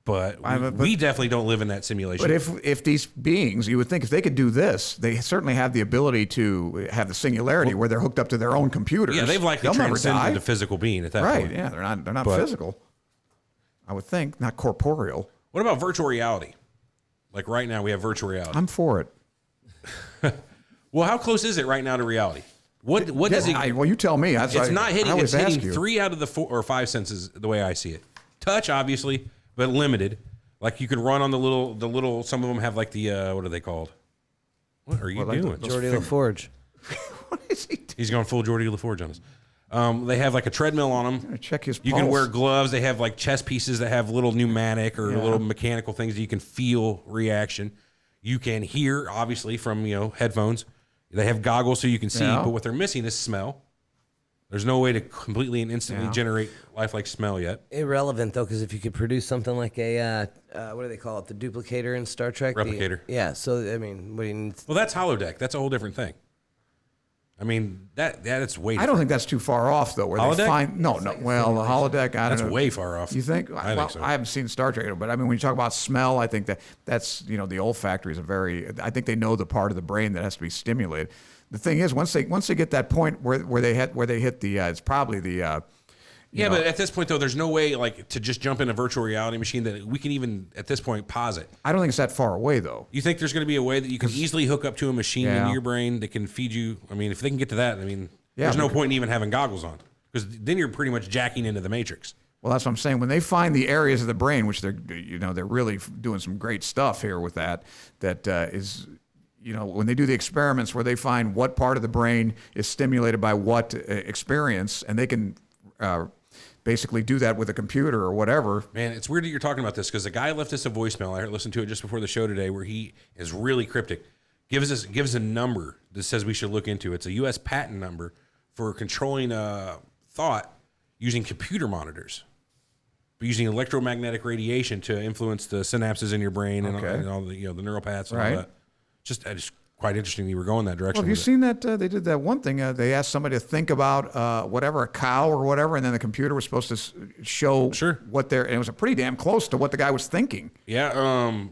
But we definitely don't live in that simulation. But if these beings, you would think if they could do this, they certainly have the ability to have the singularity where they're hooked up to their own computers. Yeah, they've likely They'll never transcended die. into physical being at that Right, point. yeah, they're not physical. I would think, not corporeal. What about virtual reality? Like right now, we have virtual reality. I'm for it. Well, how close is it right now to reality? What does it? Well, you tell me. It's not hitting. I It's always hitting ask you. 3 out of the 4 or 5 senses the way I see it. Touch, obviously, but limited. Like you can run on the little. Some of them have like the what are they called? What are you doing? Jordy LaForge. What is he doing? He's going full Jordy LaForge on us. They have like a treadmill on them. Check his You can pulse. wear gloves. They have like chest pieces that have little pneumatic or little mechanical things that you can feel reaction. You can hear, obviously, from headphones. They have goggles so you can see, but what they're missing is smell. There's no way to completely and instantly generate lifelike smell yet. Irrelevant though, because if you could produce something like a what do they call it? The duplicator in Star Trek. Replicator. Yeah. So I mean, what do you need? Well, that's holodeck. That's a whole different thing. I mean, that's way. I don't think that's too far off though. Where Holodeck? they find no. Well, the holodeck. I don't That's know. way far off. You think? I think so. I haven't seen Star Trek, but I mean, when you talk about smell, I think that's the olfactory is a very. I think they know the part of the brain that has to be stimulated. The thing is, once they get that point where they hit the, it's probably the. But at this point though, there's no way like to just jump in a virtual reality machine that we can even at this point pause it. I don't think it's that far away though. You think there's going to be a way that you can easily hook up to a machine into your brain that can feed you? I mean, if they can get to that, I mean, there's no point in even having goggles on because then you're pretty much jacking into the Matrix. Well, that's what I'm saying. When they find the areas of the brain, which they're really doing some great stuff here with that is. When they do the experiments where they find what part of the brain is stimulated by what experience, and they can basically do that with a computer or whatever. Man, it's weird that you're talking about this because the guy left us a voicemail. I listened to it just before the show today where he is really cryptic. Gives a number that says we should look into. It's a U.S. patent number for controlling thought using computer monitors. Using electromagnetic radiation to influence the synapses in your brain and all the the neural paths and all that. Just quite interesting you were going that direction. Well, have you seen that? They did that one thing. They asked somebody to think about a cow or whatever, and then the computer was supposed to show what and it was pretty damn close to what the guy was thinking. Yeah.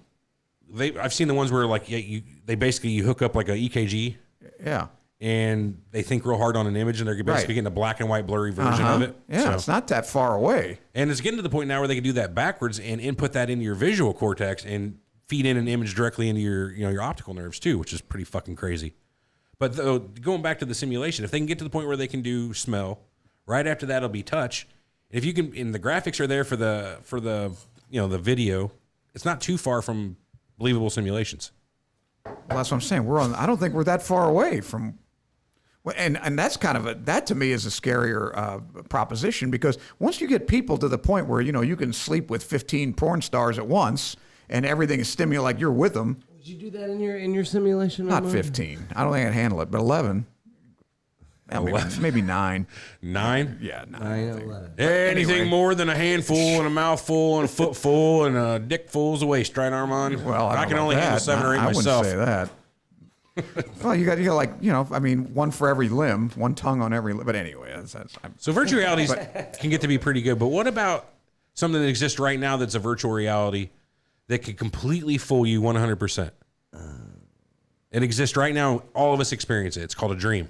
I've seen the ones where like they basically you hook up like a EKG. Yeah. and they think real hard on an image, and they're basically Right. getting a black and white blurry version of it. Yeah, So- it's not that far away. and it's getting to the point now where they can do that backwards and input that into your visual cortex and feed in an image directly into your optical nerves too, which is pretty fucking crazy. But though, going back to the simulation, if they can get to the point where they can do smell, right after that it'll be touch. If you can, and the graphics are there for the the video, it's not too far from believable simulations. Well, that's what I'm saying. I don't think we're that far away from. And that's kind of that to me is a scarier proposition, because once you get people to the point where you can sleep with 15 porn stars at once and everything is stimulated like you're with them. Did you do that in your simulation? Not Armand? 15. I don't think I'd handle it, but 11. Yeah, maybe 9. 9? Yeah, 9. 9, 11. Anything Anyway. more than a handful and a mouthful and a footful and a dickful's a waste, right, Armand? Well, I don't can know only about handle that. 7 or 8 I myself. wouldn't say that. Well, you got like one for every limb, one tongue on every limb. But anyway, So virtual realities can get to be pretty good, but what about something that exists right now that's a virtual reality that can completely fool you 100%? It exists right now. All of us experience it. It's called a dream.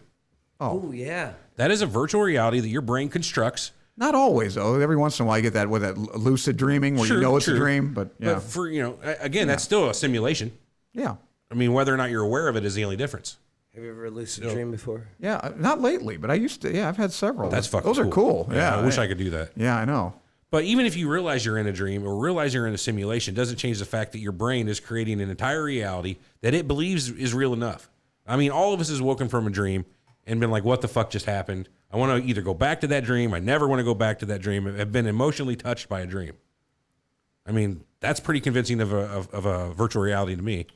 Oh yeah. That is a virtual reality that your brain constructs. not always though. Every once in a while, you get that with that lucid dreaming where Sure, you know it's true. a dream. But yeah, But for, again, that's still a simulation. yeah. I mean, whether or not you're aware of it is the only difference. Have you ever lucid dreamed before? Yeah, not lately, but I used to. Yeah, I've had several. That's fucking Those are cool. Yeah, I wish I could do that. Yeah, I know. But even if you realize you're in a dream or realize you're in a simulation, doesn't change the fact that your brain is creating an entire reality that it believes is real enough. I mean, all of us has woken from a dream and been like, what the fuck just happened? I want to either go back to that dream. I never want to go back to that dream. I've been emotionally touched by a dream. I mean, that's pretty convincing of a virtual reality to me.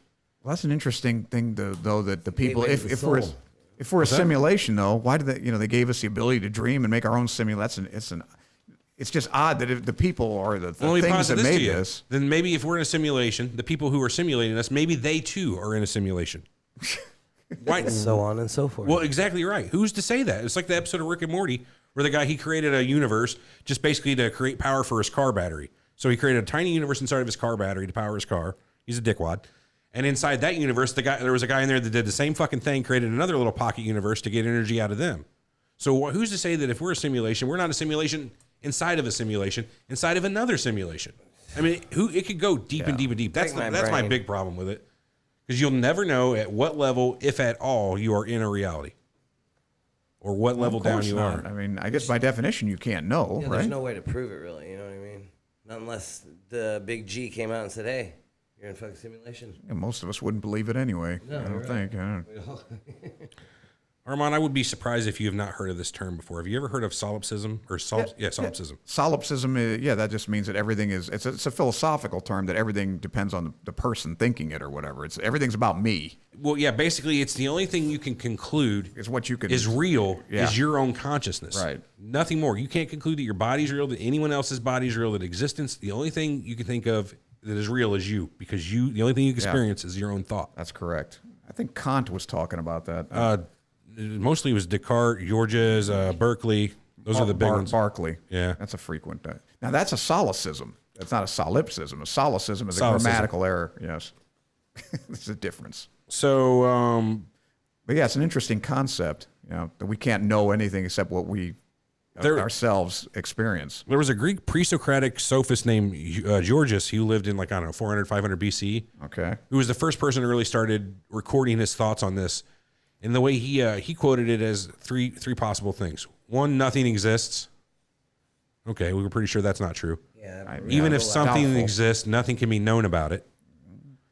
Well, that's an interesting thing, though, that the people, Gateway to the if we're a simulation, though, why did they gave us the ability to dream and make our own simulation? It's just odd that if the people or the Let me things posit that this to made you. this. Then maybe if we're in a simulation, the people who are simulating us, maybe they too are in a simulation. Why? So on and so forth. Well, exactly right. Who's to say that? It's like the episode of Rick and Morty where the guy, he created a universe just basically to create power for his car battery. So he created a tiny universe inside of his car battery to power his car. He's a dickwad. And inside that universe, there was a guy in there that did the same fucking thing, created another little pocket universe to get energy out of them. So who's to say that if we're a simulation, we're not a simulation inside of a simulation, inside of another simulation? I mean, it could go deep and deep and deep. That's my brain. big problem with it. Because you'll never know at what level, if at all, you are in a reality. Or what level down you Not. are. I mean, I guess by definition, you can't know, Yeah, right? there's no way to prove it, really. You know what I mean? Not unless the big G came out and said, "Hey, you're in fucking simulation." And most of us wouldn't believe it anyway. No, I don't you're think. I don't- Armand, I would be surprised if you have not heard of this term before. Have you ever heard of solipsism? Or solipsism. Solipsism, that just means that everything is, it's a philosophical term that everything depends on the person thinking it or whatever. Everything's about me. Well, yeah, basically, it's the only thing you can conclude Is what you can. is real Yeah. is your own consciousness. Right. Nothing more. You can't conclude that your body's real, that anyone else's body's real, that existence, the only thing you can think of that is real is you, because the only thing you experience is your own thought. That's correct. I think Kant was talking about that. Mostly it was Descartes, Georges, Berkeley. Those are the big ones. Barclay. Yeah. That's a frequent. Now, that's a solecism. That's not a solipsism. A solecism is a Solecism. grammatical error. Yes. There's a difference. So, But yeah, it's an interesting concept, that we can't know anything except what we ourselves experience. there was a Greek pre-Socratic sophist named Georges who lived in 400, 500 BC, Okay. who was the first person who really started recording his thoughts on this. And the way he quoted it as three possible things. One, nothing exists. Okay, we were pretty sure that's not true. Yeah, Even if roll that- something Doubtful. exists, nothing can be known about it.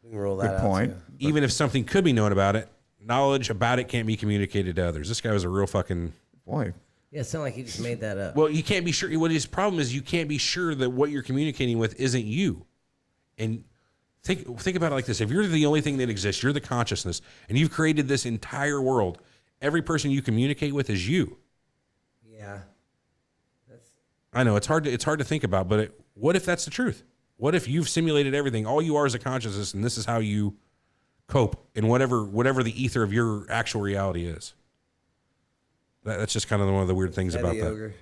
we can roll that Good out, point. too. Even if something could be known about it, knowledge about it can't be communicated to others. This guy was a real fucking... Boy. Yeah, it sounded like he just made that up. Well, you can't be sure. What his problem is, you can't be sure that what you're communicating with isn't you. And think about it like this. If you're the only thing that exists, you're the consciousness, and you've created this entire world, every person you communicate with is you. Yeah. I know it's hard to think about, but what if that's the truth? What if you've simulated everything? All you are is a consciousness, and this is how you cope in whatever the ether of your actual reality is. That's just kind of one of the weird things about Heavy that. ogre.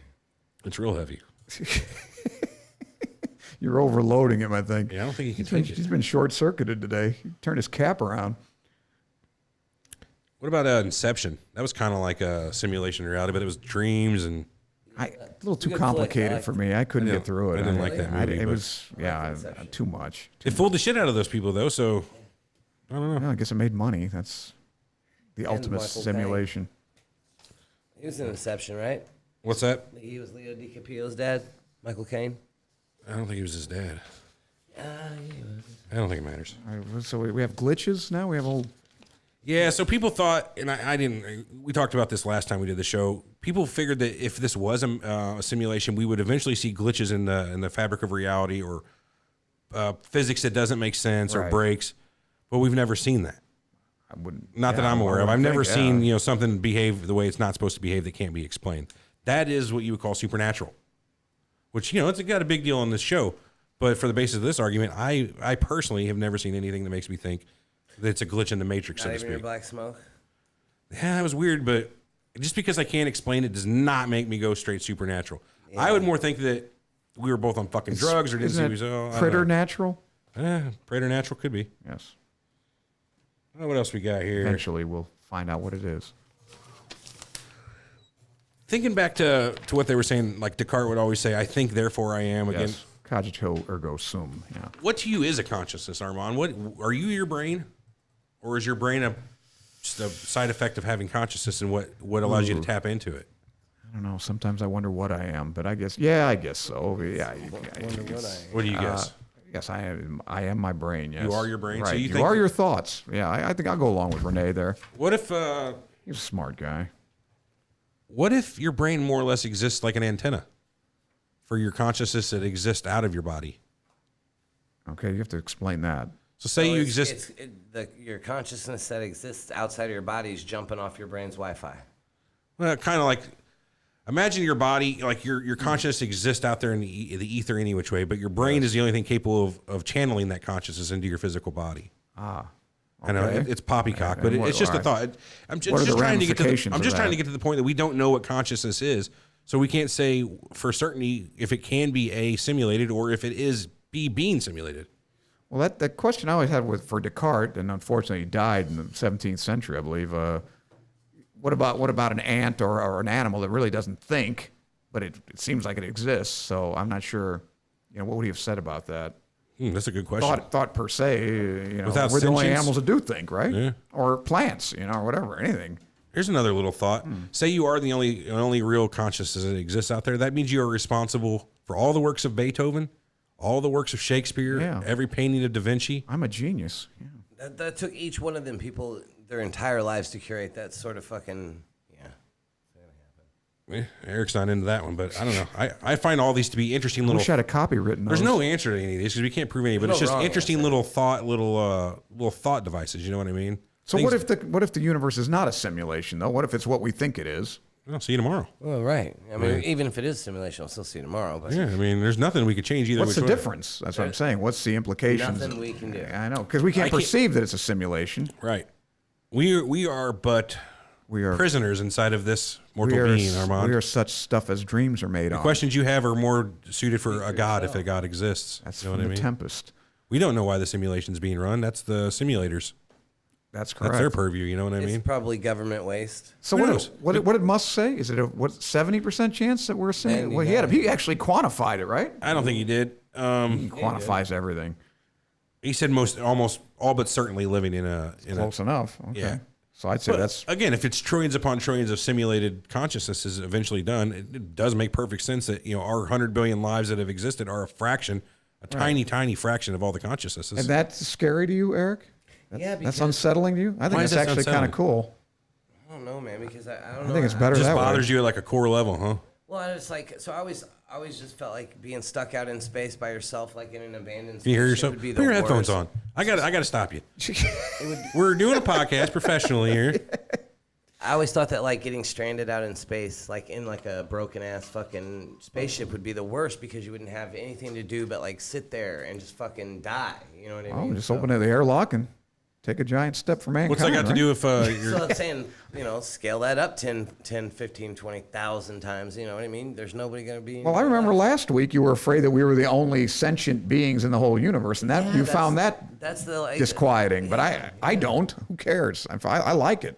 It's real heavy. You're overloading him, I think. Yeah, I don't think he can He's been, take it. he's been short-circuited today. He turned his cap around. What about Inception? That was kind of like a simulation reality, but it was dreams and. A little too Good complicated flick. for me. I couldn't get through it. I didn't like that movie, it but- was too much. It fooled the shit out of those people, though. So I don't know. No, I guess it made money. That's the ultimate Michael simulation. He was in Inception, right? What's that? He was Leo DiCaprio's dad, Michael Caine. I don't think he was his dad. He was. I don't think it matters. All right, so we have glitches now. We have old. Yeah, so people thought, and I didn't. We talked about this last time we did the show. People figured that if this was a simulation, we would eventually see glitches in the fabric of reality or physics that doesn't make sense or Right. breaks. But we've never seen that. I wouldn't. Not that yeah, I'm I aware of. would I've never think, seen yeah. something behave the way it's not supposed to behave that can't be explained. That is what you would call supernatural. Which it's got a big deal on this show. But for the basis of this argument, I personally have never seen anything that makes me think that it's a glitch in the matrix, so Not to even your speak. black smoke. Yeah, that was weird, but just because I can't explain it does not make me go straight supernatural. I would more think that we were both on fucking drugs or didn't see Isn't we it preternatural? preternatural could be. Yes. Oh, what else we got here? Eventually, we'll find out what it is. Thinking back to what they were saying, like Descartes would always say, "I think, therefore I am." Again, Yes. Cogito ergo sum. Yeah. what to you is a consciousness, Armand? What are you? Your brain, or is your brain just a side effect of having consciousness, and what allows you to tap into it? I don't know. Sometimes I wonder what I am, but I guess so. Yeah. What do you guess? Yes, I am my brain. Yes. You are your brain? Right. So you you think- are your thoughts. Yeah. I think I'll go along with Renee there. What if He's a smart guy. your brain more or less exists like an antenna for your consciousness that exists out of your body? Okay, you have to explain that. So say you exist. Your consciousness that exists outside of your body is jumping off your brain's Wi-Fi. Well, kind of like, imagine your body, like your consciousness exists out there in the ether any which way, but your brain is the only thing capable of channeling that consciousness into your physical body. I know Okay. it's poppycock, And but what- it's just a all thought. I'm What are just the trying to get to ramifications I'm of just trying that? to get to the point that we don't know what consciousness is, so we can't say for certainty if it can be simulated or if it is being simulated. Well, that question I always had for Descartes, and unfortunately he died in the 17th century, I believe. What about an ant or an animal that really doesn't think, but it seems like it exists? So I'm not sure. What would he have said about that? That's a good question. Thought per se. Without we're the only sentience? animals that do think, right? Yeah. Or plants, or whatever, anything. Here's another little thought. Say you are the only real consciousness that exists out there. That means you are responsible for all the works of Beethoven, all the works of Shakespeare, Yeah. every painting of Da Vinci. I'm a genius. Yeah. That took each one of them people their entire lives to curate that sort of fucking Eric's not into that one, but I don't know. I find all these to be interesting I little. wish I had a copy written. There's of no answer to any of these because we can't prove any, but There's it's no just wrong interesting answer. little thought devices. You know what I mean? So Things- what if the universe is not a simulation though? What if it's what we think it is? I'll see you tomorrow. Well, right. I mean, even if it is simulation, I'll still see you tomorrow. But Yeah, I mean, there's nothing we could change either. What's which the way. difference? That's what I'm saying. What's the implications? Nothing we can do. I know, because we can't I can't- perceive that it's a simulation. Right. We are but We are prisoners inside of this mortal we are, being, Armand. we are such stuff as dreams are made The on. questions you have are more suited for a god if a god exists. That's you know from what I the mean? Tempest. We don't know why the simulation's being run. That's the simulators. That's correct. That's their purview. You know what I it's mean? probably government waste. So Who what, knows? what did Musk say? Is it a 70% chance that we're seeing? Well, he actually quantified it, right? I don't think he did. He quantifies everything. He said almost all but certainly living in a Close enough. Okay. Yeah. So I'd say But that's again, if it's trillions upon trillions of simulated consciousness is eventually done, it does make perfect sense that our 100 billion lives that have existed are a fraction, tiny fraction of all the consciousnesses. and that's scary to you, Eric? Yeah, That's because unsettling to you? I think Why that's is that actually kind of unsettling? cool. I don't know, man, because I don't know. I think it's better It just that bothers way. you at like a core level, huh? Well, it's like so. I always just felt like being stuck out in space by yourself, like in an abandoned. Can you hear spaceship yourself? would be Put your the headphones worst. on. I got to stop you. We're doing a podcast professionally here. I always thought that like getting stranded out in space, like in like a broken ass fucking spaceship, would be the worst because you wouldn't have anything to do but like sit there and just fucking die. You know what I mean? Oh, just open the airlock and take a giant step for mankind. What's that got to right? do if you're So I'm saying, scale that up 10, 15, 20,000 times. You know what I mean? There's nobody going to be. Well, I remember last week you were afraid that we were the only sentient beings in the whole universe, and you found that That's the like, disquieting. But I don't. Who cares? I like it.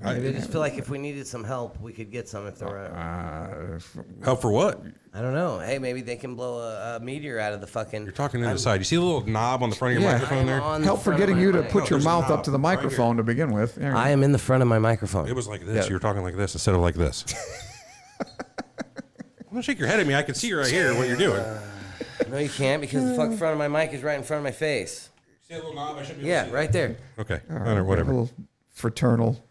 I just feel like if we needed some help, we could get some if there were. Help for what? I don't know. Hey, maybe they can blow a meteor out of the fucking. You're talking to the side. You see the little knob on the front of your microphone there? Help for getting you to put your mouth up to the microphone to begin with. There you I am in the front of my microphone. It was like this. You were talking like this instead of like this. Don't shake your head at me. I can see right here what you're doing. No, you can't because the fuck front of my mic is right in front of my face. See that little knob? I shouldn't be Yeah, right there. Okay. go. A Whatever. little fraternal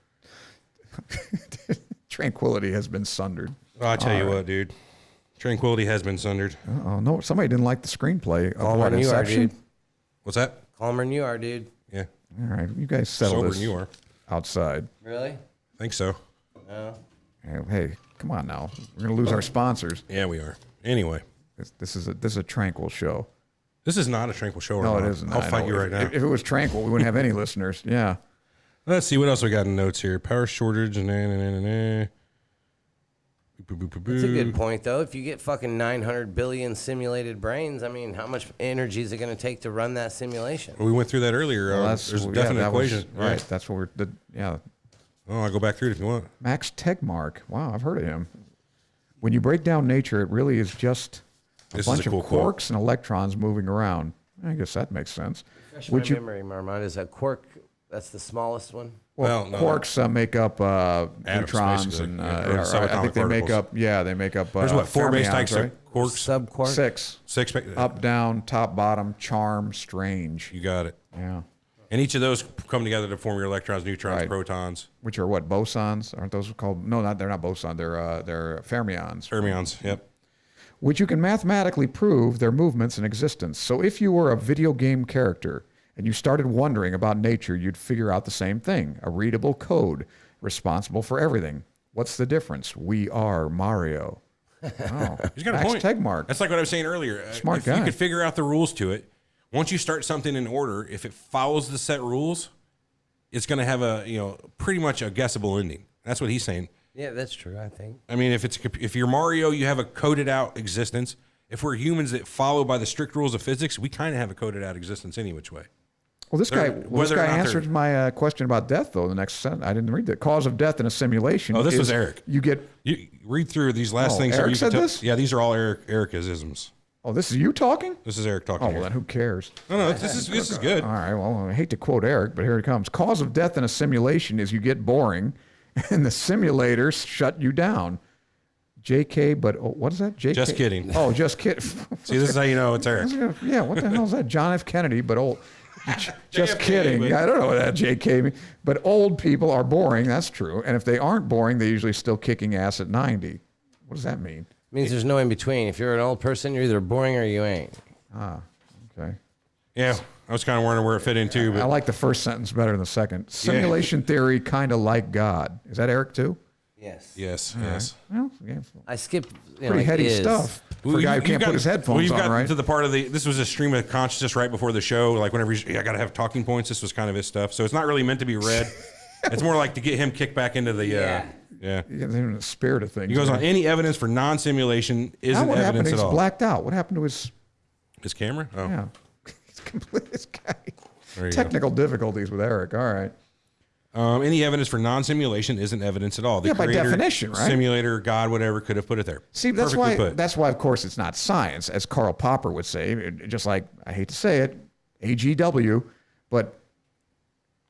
tranquility has been sundered. Oh, I tell you what, dude. Tranquility has been sundered. Oh no! Somebody didn't like the screenplay of Calmer what than you are, Inception. dude. What's that? Calmer than you are, dude. Yeah. All right, you guys settle Sober this than you are. outside. Really? Think so. No. Hey, come on now. We're gonna lose our sponsors. Yeah, we are. Anyway. This is a tranquil show. This is not a tranquil show. No, right it now. isn't. I'll I fight know. you right now. If it was tranquil, we wouldn't have any listeners. Yeah. Let's see what else we got in notes here. Power shortage. That's a good point, though. If you get fucking 900 billion simulated brains, I mean, how much energy is it going to take to run that simulation? We went through that earlier. Well, There's a definite that was- equation. right. That's what yeah. Oh, I'll go back through it if you want. Max Tegmark. Wow, I've heard of him. When you break down nature, it really is just a This is bunch a cool of quarks and electrons moving around. I guess that makes sense. Refresh my memory, Marmont. Is a quark, that's the smallest one? Well, no. Quarks make up neutrons, basically. and Yeah, or I subatomic think they make particles. up. Yeah, they make up. There's what, 4 base fermions, types right? of quarks? Subquark? Six. Up, down, top, bottom, charm, strange. You got it. Yeah. And each of those come together to form your electrons, neutrons, Right. protons, Which are what, bosons? Aren't those called? No, they're not bosons. They're fermions. fermions. Yep. Which you can mathematically prove their movements and existence. So if you were a video game character and you started wondering about nature, you'd figure out the same thing. A readable code responsible for everything. What's the difference? We are Mario. Oh, He's got a Max point. Tegmark. That's like what I was saying earlier. Smart if guy. you could figure out the rules to it, once you start something in order, if it follows the set rules, it's going to have a pretty much a guessable ending. That's what he's saying. Yeah, that's true, I think. I mean, if you're Mario, you have a coded out existence. If we're humans that follow by the strict rules of physics, we kind of have a coded out existence any which way. Well, this guy whether or not answered they're- my question about death, though. The next sentence, I didn't read that. Cause of death in a simulation. Oh, this was is Eric. You get. You read through these last Oh, things. Eric you said can this? Yeah, these are all Ericisms. Oh, this is you talking? This is Eric talking. Oh, here. well, then who cares? No, this is good. All right. Well, I hate to quote Eric, but here it comes. Cause of death in a simulation is you get boring, and the simulators shut you down. JK, but what is that? JK? Just kidding. Oh, just kidding. See, this is how you know it's Eric. Yeah, what the hell is that? John F. Kennedy, but old. Just JFK, kidding. but- Yeah, I don't know what that JK means. But old people are boring. That's true. And if they aren't boring, they're usually still kicking ass at 90. What does that mean? Means there's no in between. If you're an old person, you're either boring or you ain't. Okay. Yeah, I was kind of wondering where it fit into, I but like the first sentence better than the second. Simulation theory, kind of like God. Is that Eric too? Yes. yes. Well, yeah, I skipped. pretty heady stuff for a guy who can't put his headphones you've on, gotten right? to the part of this was a stream of consciousness right before the show. Like whenever I got to have talking points, this was kind of his stuff. So it's not really meant to be read. It's more like to get him kicked back into the, yeah. Yeah, they're in the spirit of things. He goes man. on, any evidence for non-simulation Now isn't what happened? evidence He's at all. blacked out. What happened to his? His camera? Oh, Yeah, he's complete. This guy. there you Technical difficulties with Eric. All right. go. Any evidence for non-simulation isn't evidence at all. The Yeah, by creator, definition, right? Simulator, God, whatever, could have put it there. See, that's Perfectly why. put. That's why, of course, it's not science, as Karl Popper would say. Just like I hate to say it, AGW, but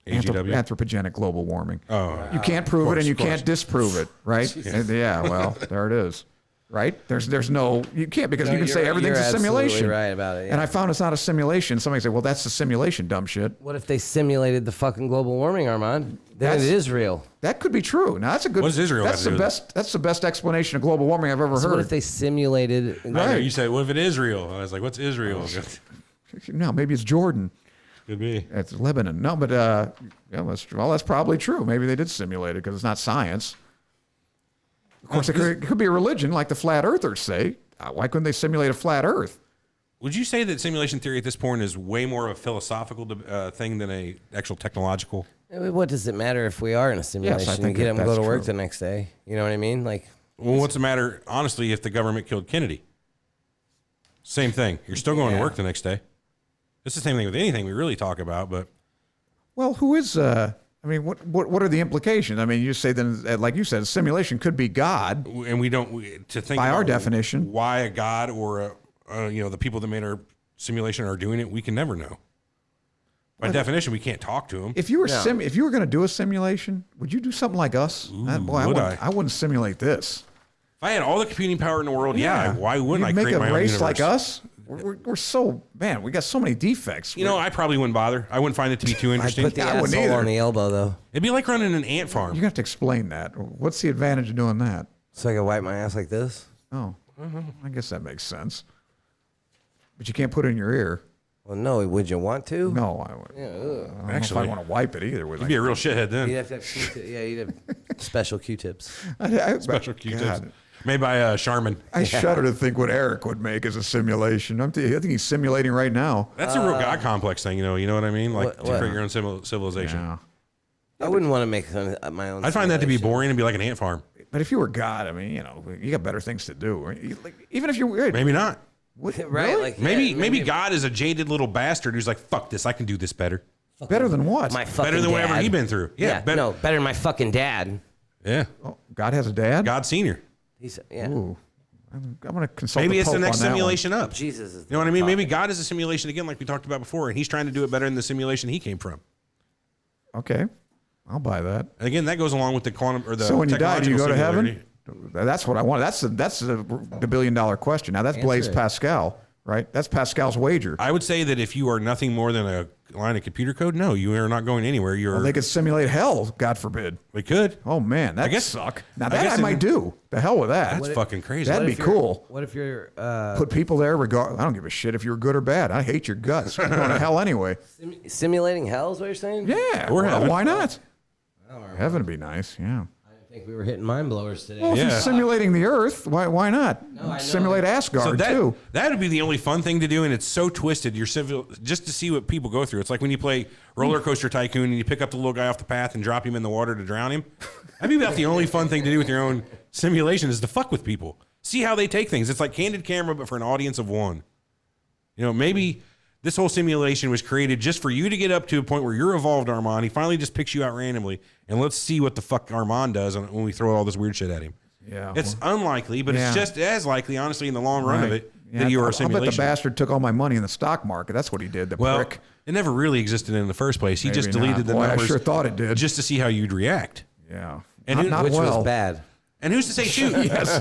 AGW? anthropogenic global warming. Oh, You can't prove course, it and you of course. can't disprove it, right? And yeah, well, there it is. Right? There's no, you can't, because No, you can say you're everything's a absolutely simulation. right about it, yeah. And I found it's not a simulation. Somebody say, well, that's a simulation, dumb shit. What if they simulated the fucking global warming, Armand? Then it is real. That could be true. Now that's a good. What does Israel That's got to the do with best. That's the best explanation of global warming I've ever So heard. what if they simulated? I know, Right. you said, what if it is real? I was like, what's Israel? No, maybe it's Jordan. Could be. It's Lebanon. No, but yeah, that's probably true. Maybe they did simulate it because it's not science. Of course, it could be a religion, like the flat earthers say. Why couldn't they simulate a flat Earth? Would you say that simulation theory at this point is way more of a philosophical thing than a actual technological? What does it matter if we are in a simulation? Yes, I think you get them to go that's to work true. the next day. You know what I mean? Like, Well, what's the matter, honestly, if the government killed Kennedy? Same thing. You're still going to work the next day. It's the same thing with anything we really talk about, but Well, who is I mean, what are the implications? I mean, you say then, like you said, simulation could be God. And we don't to think By about our definition. why a God or the people that made our simulation are doing it. We can never know. By definition, we can't talk to them. If you were if you were going to do a simulation, would you do something like us? I wouldn't simulate this. If I had all the computing power in the world, why wouldn't I make create a my own race universe? like us? We're so we got so many defects. I probably wouldn't bother. I wouldn't find it to be too I interesting. put the I wouldn't asshole either. on the elbow though, It'd be like running an ant farm. You're gonna have to explain that. What's the advantage of doing that? so I can wipe my ass like this. Oh, I guess that makes sense. But you can't put it in your ear. Well, no, would you want to? No, I would. Yeah, I don't know Actually, if I want to wipe it either. With You'd be a real shithead then. You'd have to have Q-tips. Yeah, you'd have special Q-tips. Special Q-tips. God. Made by Charmin. I shudder to think what Eric would make as a simulation. I think he's simulating right now. That's a real God complex thing, you know what I mean? Like What- to what? create your own civilization. Yeah. I wouldn't want to make my own. I'd find that to be simulation. boring and be like an ant farm. But if you were God, I mean, you got better things to do. Right? Even if you're Maybe not. Right? Really? Like Maybe God is a jaded little bastard who's like, fuck this, I can do this better. better than what? my fucking Better than whatever dad. he's been through. Yeah, better. No, better than my fucking dad. Yeah. Oh, God has a dad. God Senior. He's yeah. Ooh, I'm going to consult. Maybe the it's the Pope next on that one. simulation up. Jesus is. You know what I mean? Maybe God is a simulation again, like we talked about before, and he's trying to do it better than the simulation he came from. Okay, I'll buy that. And again, that goes along with the quantum or the So when you die, do you go to technological heaven? That's what I want. That's the $1 billion question. Now that's Blaise it. Pascal, right? That's Pascal's wager. I would say that if you are nothing more than a line of computer code, no, you are not going anywhere. Well, they could simulate hell, God forbid. We could. Oh man, that guess- suck. Now I that guess I might do. The hell with that. That's fucking crazy. That'd be cool. What if you're Put people there. I don't give a shit if you're good or bad. I hate your guts. You're going to hell anyway. simulating hell? Is what you're saying? Yeah. Or well, heaven. why not? Heaven would be nice. Yeah. I think we were hitting mind blowers today. Well, if Yeah. you're simulating the Earth, why not? I know. Simulate Asgard So too. that would be the only fun thing to do, and it's so twisted. You're civil just to see what people go through. It's like when you play Roller Coaster Tycoon and you pick up the little guy off the path and drop him in the water to drown him. That'd be about the only fun thing to do with your own simulation is to fuck with people, see how they take things. It's like Candid Camera, but for an audience of one. You know, maybe this whole simulation was created just for you to get up to a point where you're evolved, Armand. He finally just picks you out randomly, and let's see what the fuck Armand does when we throw all this weird shit at him. Yeah. It's unlikely, but Yeah. it's just as likely, honestly, in the long run of it, Yeah, that you are a I bet simulation. the bastard took all my money in the stock market. That's what he did. The Well, prick. it never really existed in the first place. He just Maybe deleted not. the Boy, numbers. I sure thought it did. Just to see how you'd react. Yeah. And not Which well. was bad. And who's to say too? Yes,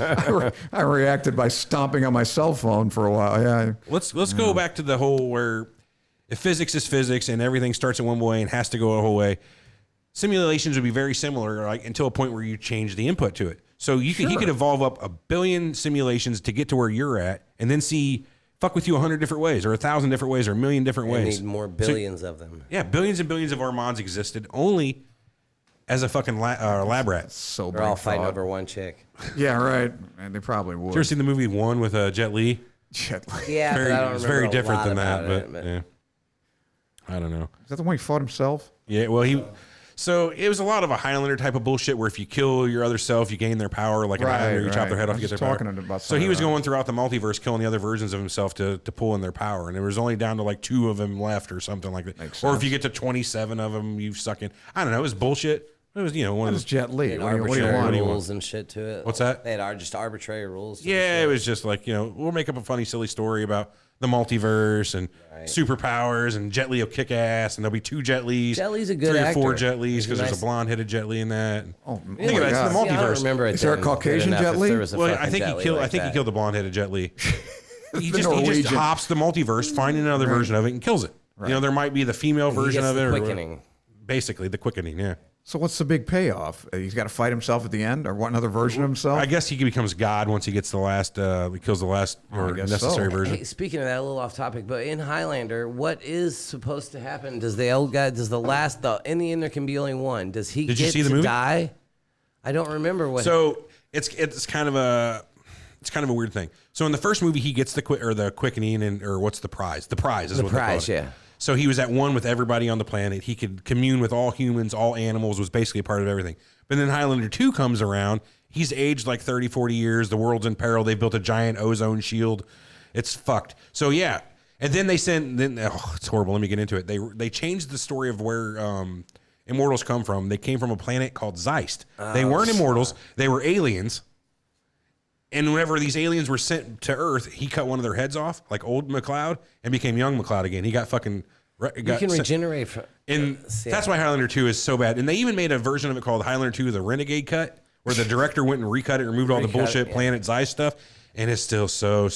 I reacted by stomping on my cell phone for a while. Yeah. Let's go back to the whole where if physics is physics and everything starts in one way and has to go a whole way, simulations would be very similar, like until a point where you change the input to it. So he could evolve up 1 billion simulations to get to where you're at, and then fuck with you 100 different ways, or 1,000 different ways, or 1,000,000 different We ways. need more So- billions of them. yeah, billions and billions of Armands existed only as a fucking lab rat. So They're all fighting over one chick. Yeah, right. And they probably would. You ever seen the movie One with Jet Li? Jet Li. Yeah, Very, but I don't it's remember very a different lot than that, about but it, yeah, I don't know. Is that the one he fought himself? Yeah, well, so it was a lot of a Highlander type of bullshit where if you kill your other self, you gain their power. Like Right, a Highlander, you chop right. their head I off, you was get just their talking power. about So some he of was that. going throughout the multiverse, killing the other versions of himself to pull in their power, and there was only down to like 2 of them left or something like that. Makes Or if sense. you get to 27 of them, you suck in. I don't know. It was bullshit. It was one That of is those. Jet Li. They had What do you arbitrary want? rules and shit to it. What's that? They had just arbitrary rules. Yeah, it was just like, we'll make up a funny, silly story about the multiverse and superpowers, and Jet Li will kick ass, and there'll be 2 Jet Lis. Jet Li's a good 3 or 4 actor. Jet Lis He's a because there's nice- a blonde-headed Jet Li in that. Oh, Think about it, it's the See, I don't multiverse. remember it. Is there a then Caucasian good enough Jet if Li? there was a Well, I fucking think Jet he Li killed. like I think he that. killed the blonde-headed Jet Li. he just Norwegian. hops the multiverse, finds another version of it, and kills it. There might be the female He version gets of it, the or quickening. basically the quickening. Yeah, So what's the big payoff? He's got to fight himself at the end, or what? Another version of himself? I guess he becomes God once he gets the last. He kills the last or guess necessary so. version. Hey, speaking of that, a little off topic, but in Highlander, what is supposed to happen? Does the old guy? Does in the end there can be only one? Does he Did you get see the to movie? die? I don't remember what. So it's kind of a weird thing. So in the first movie, he gets the quickening, or what's the prize? The prize is The what they prize, call it. yeah. So he was at one with everybody on the planet. He could commune with all humans, all animals, was basically a part of everything. But then Highlander 2 comes around. He's aged like 30, 40 years. The world's in peril. They've built a giant ozone shield. It's fucked. So yeah. And then it's horrible. Let me get into it. They changed the story of where immortals come from. They came from a planet called Zeist. They weren't immortals. They were aliens. And whenever these aliens were sent to Earth, he cut one of their heads off, like old McLeod, and became young McLeod again. He got fucking... You can regenerate from... And that's why Highlander 2 is so bad. And they even made a version of it called Highlander 2, the Renegade Cut, where the director went and recut it, removed all the bullshit Planet Zeiss stuff, and it's still so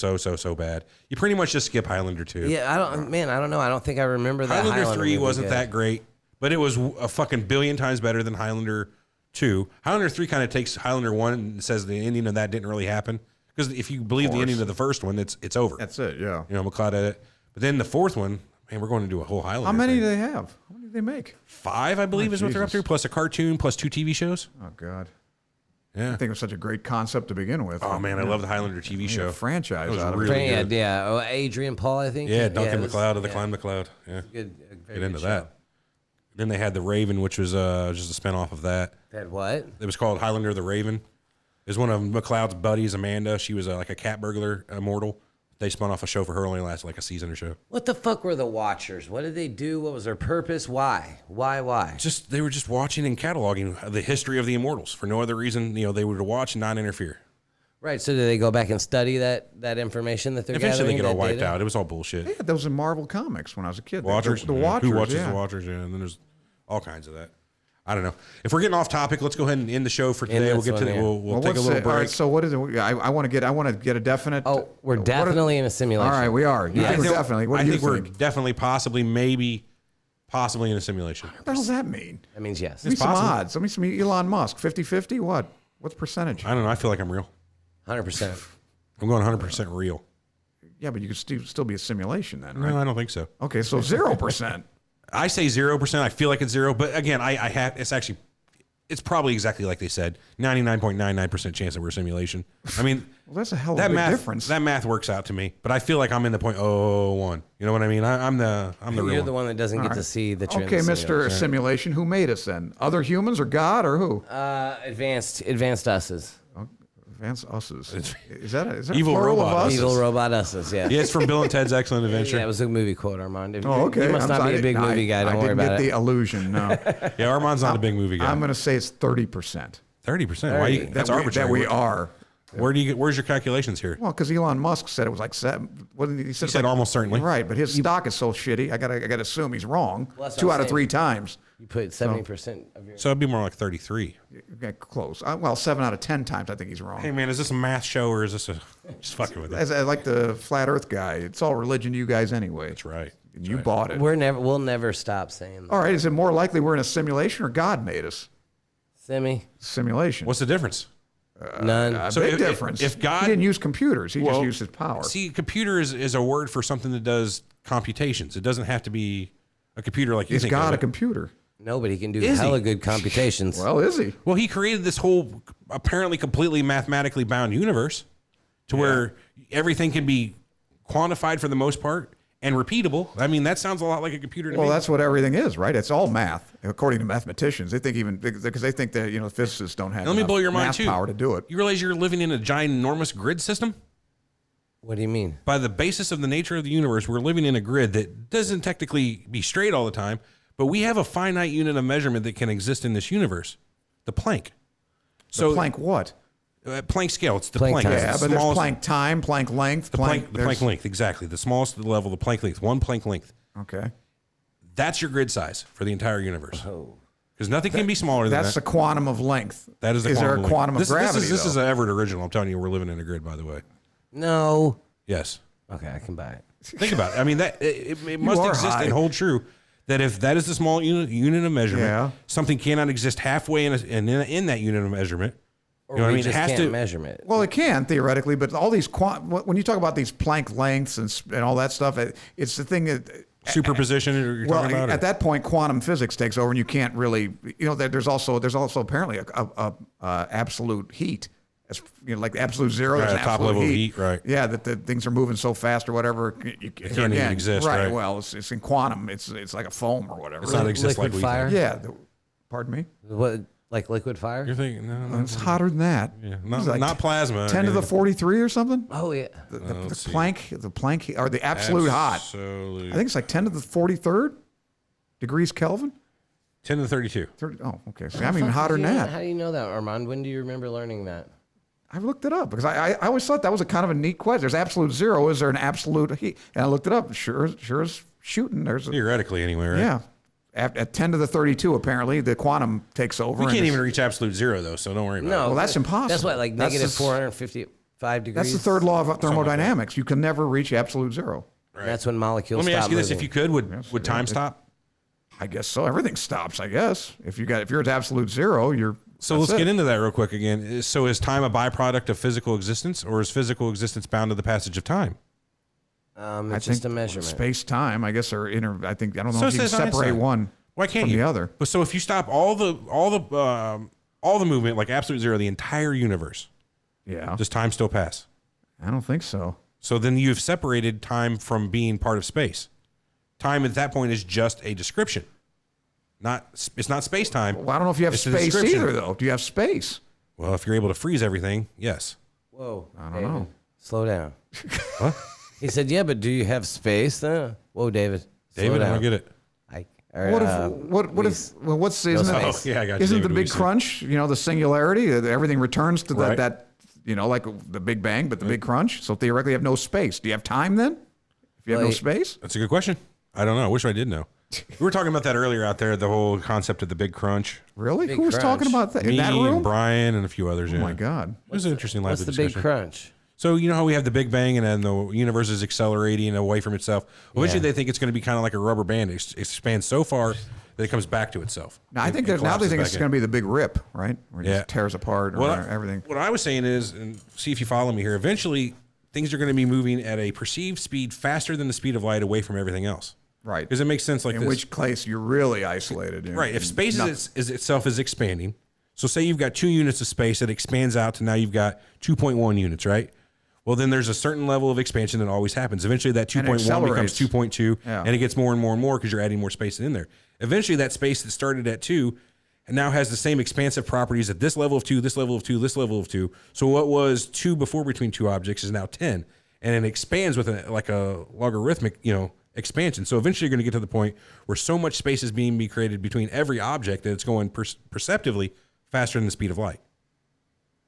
bad. You pretty much just skip Highlander 2. Yeah, I don't know. I don't think I remember that. Highlander 3 movie wasn't good. that great, but it was a fucking billion times better than Highlander 2. Highlander 3 kind of takes Highlander 1 and says the ending of that didn't really happen. Because if you believe the ending of the first one, it's over. That's it, yeah. You know, McLeod had it. But then the fourth one, man, we're going to do a whole Highlander How many thing. do they have? How many do they make? 5, I believe, is what they're up to, plus a cartoon, plus 2 TV shows. Oh, God. Yeah. I think it was such a great concept to begin with. Oh, man, I love the Highlander TV show. Franchise That was out of really it. good. Yeah. Oh, Adrian Paul, I think. Yeah, Duncan it was- McLeod of the Clan McLeod. Yeah. Good, very Get into good that. show. Then they had The Raven, which was just a spinoff of that. That what? It was called Highlander the Raven. It was one of McLeod's buddies, Amanda. She was like a cat burglar immortal. They spun off a show for her, only lasted like a season or so. What the fuck were the Watchers? What did they do? What was their purpose? Why? Why? They were just watching and cataloging the history of the immortals for no other reason. You know, they were to watch and not interfere. Right. So did they go back and study that information that they're Eventually, they gathering? get all that wiped data? out. It was all bullshit. Yeah, those in Marvel Comics when I was a kid. Watchers, The yeah. Watchers, Who watches yeah. the Watchers? Yeah, and then there's all kinds of that. I don't know. If we're getting off topic, let's go ahead and end the show for today. We'll this get to one, yeah. we'll take a little break. All right, so what is it? I want to get a definite. Oh, we're what are- definitely in a simulation. All right, we are. You Yeah. think we're definitely. What I do you think we're think? definitely, possibly, maybe, possibly in a simulation. What the hell does that mean? That means yes. Give me some possible. odds. Let me some Elon Musk. 50-50? What? What's percentage? I don't know. I feel like I'm real. 100%. I'm going 100% real. Yeah, but you could still be a simulation then, right? No, I don't think so. Okay, so 0%. I say 0%. I feel like it's 0, but again, it's probably exactly like they said. 99.99% chance that we're a simulation. I mean, Well, that's a hell of that a big math difference. that math works out to me, but I feel like I'm in the 0.001. You know what I mean? I'm the real You're one. the one that doesn't get to see that you're Okay, in the Mr. Simulation, who made us then? Other humans or God or who? Advanced us's. Advanced us's. Is that a Evil plural robot of us? Evil robot us's, yeah. Yeah, it's from Bill and Ted's Excellent Adventure. Yeah, it was a movie quote, Armand. Oh, okay. You must not be a big movie guy. Don't worry about I didn't it. get the illusion, no. Yeah, Armand's not a big movie guy. I'm going to say it's 30%. 30%. Why? That's arbitrary. That we are. Where's your calculations here? Well, because Elon Musk said it was like 7. What did he say? He said almost certainly. Right, but his stock is so shitty. I got to assume he's wrong. Well, that's 2 what out I'm of 3 saying. times. You put 70% of your... So it'd be more like 33. Okay, close. Well, 7 out of 10 times I think he's wrong. Hey man, is this a math show or is this just fucking with it? As like the flat Earth guy, it's all religion to you guys anyway. That's right. And you bought it. We'll never stop saying that. All right, is it more likely we're in a simulation or God made us? Simulation. What's the difference? None. a So big if- difference. if God- he didn't use computers, he just used his power. See, computer is a word for something that does computations. It doesn't have to be a computer like you Is think God of a it. computer? Nobody can do Is he? hella good computations. Well, is he? Well, he created this whole apparently completely mathematically bound universe to where everything can be quantified for the most part and repeatable. I mean, that sounds a lot like a computer to Well, me. that's what everything is, right? It's all math, according to mathematicians. They think because they think that physicists don't have Let me enough blow your mind math too. power to do it. You realize you're living in a giant, enormous grid system? What do you mean? By the basis of the nature of the universe, we're living in a grid that doesn't technically be straight all the time, but we have a finite unit of measurement that can exist in this universe, the Planck. So Planck what? Planck scale. It's the Planck Planck. time. It's Yeah, the but there's smallest- Planck time, Planck length, the Planck there's- length, exactly. The smallest level, the Planck length, 1 Planck length. Okay. That's your grid size for the entire universe. Oh. Because nothing can be smaller than That's the that. quantum of length. That is the Is there a length. quantum of gravity? This is though? an Everett original. I'm telling you, we're living in a grid, by the way. No. Yes. Okay, I can buy it. Think about it. I mean, that it must are exist high. and hold true that if that is the small unit of measurement, Yeah. something cannot exist halfway in that unit of measurement. Or You know what I we mean? It just has can't to- measure it. Well, it can theoretically, but all these when you talk about these Planck lengths and all that stuff, it's the thing that. Superposition you're Well, talking about? at that point, quantum physics takes over, and you can't really, there's also apparently a absolute heat, like absolute zero. Right, there's a top absolute level of heat, right. Yeah, that the things are moving so fast or whatever. It can't even exist, right. Well, it's in quantum. It's like a foam or whatever. It's not exist like Liquid we fire? think. Yeah. Pardon me. What, like liquid fire? You're thinking, no, It's hotter than that. yeah. It's Not plasma. 10 to the 43 or something. Oh, yeah. The Planck, or the absolute hot. Absolute. I think it's like 10 to the 43rd degrees Kelvin. 10 to the 32. 30, oh, okay. See, I'm even hotter than that. How do you know that, Armand? When do you remember learning that? I looked it up because I always thought that was a kind of a neat question. There's absolute zero. Is there an absolute heat? And I looked it up. Sure as shooting. There's Theoretically, anyway, right? yeah. At 10 to the 32, apparently, the quantum takes over. We can't even reach absolute zero, though, so don't worry about it. No, Well, that's impossible. That's what, like That's negative the- 455 degrees. That's the third law of thermodynamics. that. You can never reach absolute zero. Right. That's when molecules. Let me ask stop you this: moving. if you could, would time stop? I guess so. Everything stops. I guess if you're at absolute zero, you're. So let's get into that real quick again. So is time a byproduct of physical existence, or is physical existence bound to the passage of time? It's just a measurement. Space time, I guess, or I think I don't know So if you can says separate Einstein. one. Why can't from you? the other? But so if you stop all the movement, like absolute zero, the entire universe, Yeah, does time still pass? I don't think so. So then you've separated time from being part of space. Time at that point is just a description. It's not space time. Well, I don't know if you have It's a space description. either, though. Do you have space? Well, if you're able to freeze everything, yes. Whoa. I don't know. Slow down. What? He said, "Yeah, but do you have space?" Whoa, David. Slow David, I down. don't get it. What's isn't no it? space. Yeah, I got you, Isn't David the big Luiz. crunch? The singularity. Everything returns to Right. that. Like the Big Bang, but the big crunch. So theoretically, you have no space. Do you have time then? If you have no Like- space, That's a good question. I don't know. I wish I did know. We were talking about that earlier out there, the whole concept of the big crunch. really? Big Who was talking crunch. about that in Me that room? and Brian and a few others. Oh my God! It was an interesting What's lively the big discussion. crunch? So you know how we have the Big Bang and then the universe is accelerating away from itself. Eventually, Yeah. they think it's going to be kind of like a rubber band. It expands so far that it comes back to itself. Now I think now they think it's going to be the big rip, right? Where it Yeah. just tears apart or everything. What I was saying is, and see if you follow me here. Eventually, things are going to be moving at a perceived speed faster than the speed of light away from everything else. Right. Because it makes sense like In this. which case you're really isolated. Right. If space is itself is expanding, so say you've got 2 units of space that expands out to now you've got 2.1 units, right? Well, then there's a certain level of expansion that always happens. Eventually, that 2.1 becomes accelerates. 2.2, Yeah. and it gets more and more and more because you're adding more space in there. Eventually, that space that started at 2 and now has the same expansive properties at this level of 2, this level of 2, this level of 2. So what was 2 before between 2 objects is now 10, and it expands with a logarithmic, expansion. So eventually, you're going to get to the point where so much space is being created between every object that it's going perceptively faster than the speed of light.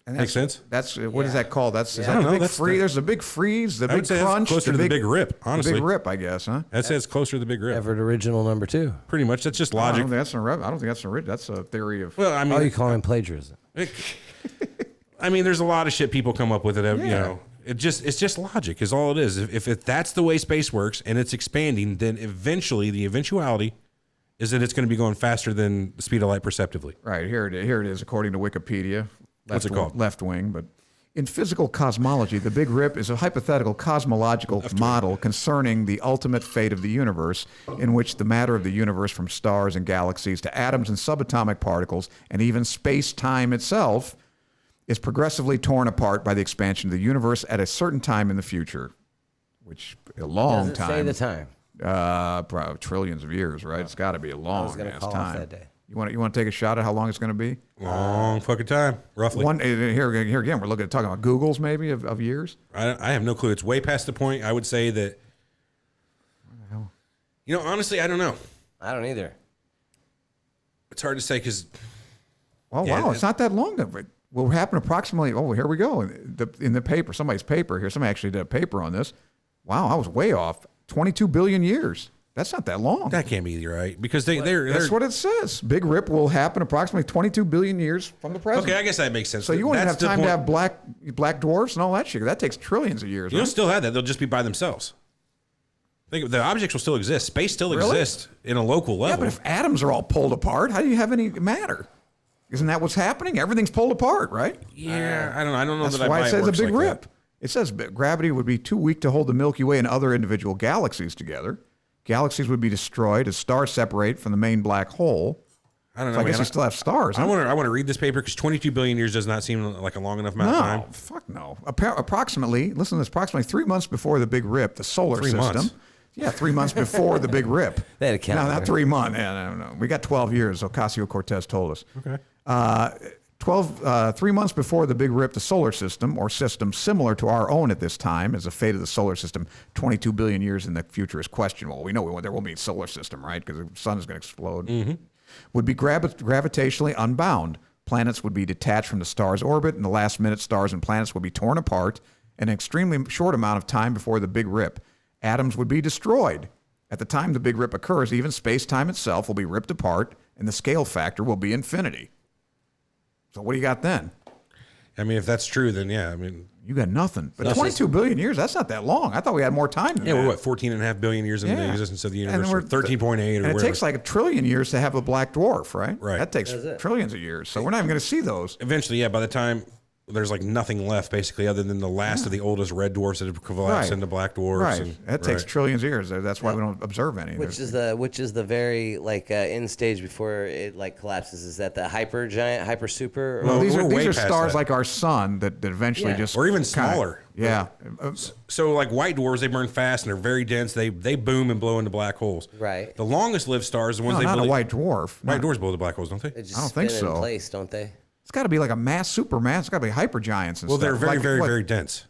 And Makes sense? That's what is that called? Is I that don't the know. big That's freeze? the- There's the big freeze, the I big would say that's crunch, closer to the big rip, honestly. The big rip, I guess, huh? That says closer to the big rip. Everett original number 2. Pretty much. That's just I logic. don't think that's a rip. That's a theory of. Well, I mean, Oh, you call him plagiarism? there's a lot of shit people come up with it. Yeah. It's just logic is all it is. If that's the way space works and it's expanding, then eventually the eventuality is that it's going to be going faster than the speed of light perceptively. Right, here it is, according to Wikipedia. What's it called? Left wing, but in physical cosmology, the Big Rip is a hypothetical cosmological model concerning the ultimate fate of the universe, in which the matter of the universe, from stars and galaxies to atoms and subatomic particles, and even space-time itself, is progressively torn apart by the expansion of the universe at a certain time in the future, which a long Does it time. say the time? Probably trillions of years, right? It's got to be a long gonna ass call off time. that day. You want to take a shot at how long it's going to be? Long fucking time, roughly. Here again, we're talking about Googles maybe of years. I have no clue. It's way past the point. I would say that. Honestly, I don't know. I don't either. It's hard to say because Well, Yeah, wow, it's not that long. Will happen approximately. Oh, here we go. In the paper, somebody's paper here. Somebody actually did a paper on this. Wow, I was way off. 22 billion years. That's not that long. that can't be right because they're That's what it says. Big Rip will happen approximately 22 billion years from the present. okay. I guess that makes sense. So you won't even have That's the time to point. have black dwarfs and all that shit. That takes trillions of years. You'll Right? still have that. They'll just be by themselves. The objects will still exist. Space still Really? exists in a local Yeah, level. but if atoms are all pulled apart, how do you have any matter? Isn't that what's happening? Everything's pulled apart, right? Yeah, I don't know That's that why buy it says a works big like rip. that. It says gravity would be too weak to hold the Milky Way and other individual galaxies together. Galaxies would be destroyed as stars separate from the main black hole. I don't know. So I guess man. you still have stars. I huh? want to read this paper because 22 billion years does not seem like a long enough amount of time. No, fuck no. Approximately, listen to this, approximately 3 months before the Big Rip, the solar 3 system. months? Yeah, 3 months before the Big Rip. They had a calendar. No, not 3 months. Yeah, no. We got 12 years, Ocasio-Cortez told us. Okay. 3 months before the Big Rip, the solar system, or system similar to our own at this time, as the fate of the solar system 22 billion years in the future is questionable. We know there will be a solar system, right? Because the sun is going to explode. would be gravitationally unbound. Planets would be detached from the star's orbit. In the last minute, stars and planets would be torn apart in an extremely short amount of time before the Big Rip. Atoms would be destroyed. At the time the Big Rip occurs, even space-time itself will be ripped apart, and the scale factor will be infinity. So what do you got then? I mean, if that's true, then yeah, I mean, You got nothing. But 22 billion years, that's not that long. I thought we had more time than yeah, that. we're what, 14.5 billion years into the existence of the universe, or 13.8 or And whatever. it takes like 1 trillion years to have a black dwarf, right? Right. That takes trillions of years. So we're not even going to see those. Eventually, yeah, by the time there's like nothing left, basically, other than the last of the oldest red dwarfs that have collapsed into black dwarfs. Right. And, That takes trillions of years. That's why we don't observe any. Which is the very like end stage before it like collapses? Is that the hyper giant, hyper super? Or Well, these we're way are past stars that. like our sun that eventually just Or even kinda- smaller. Yeah. So like white dwarfs, they burn fast and they're very dense. They boom and blow into black holes. Right. The longest lived stars, the ones No, they not believe, a white dwarf. white No. dwarfs blow the black holes, don't they? They just I don't think spin in so. place, don't they? It's got to be like a supermass. It's got to be hypergiants and Well, stuff. they're very, Like, very, what? very dense.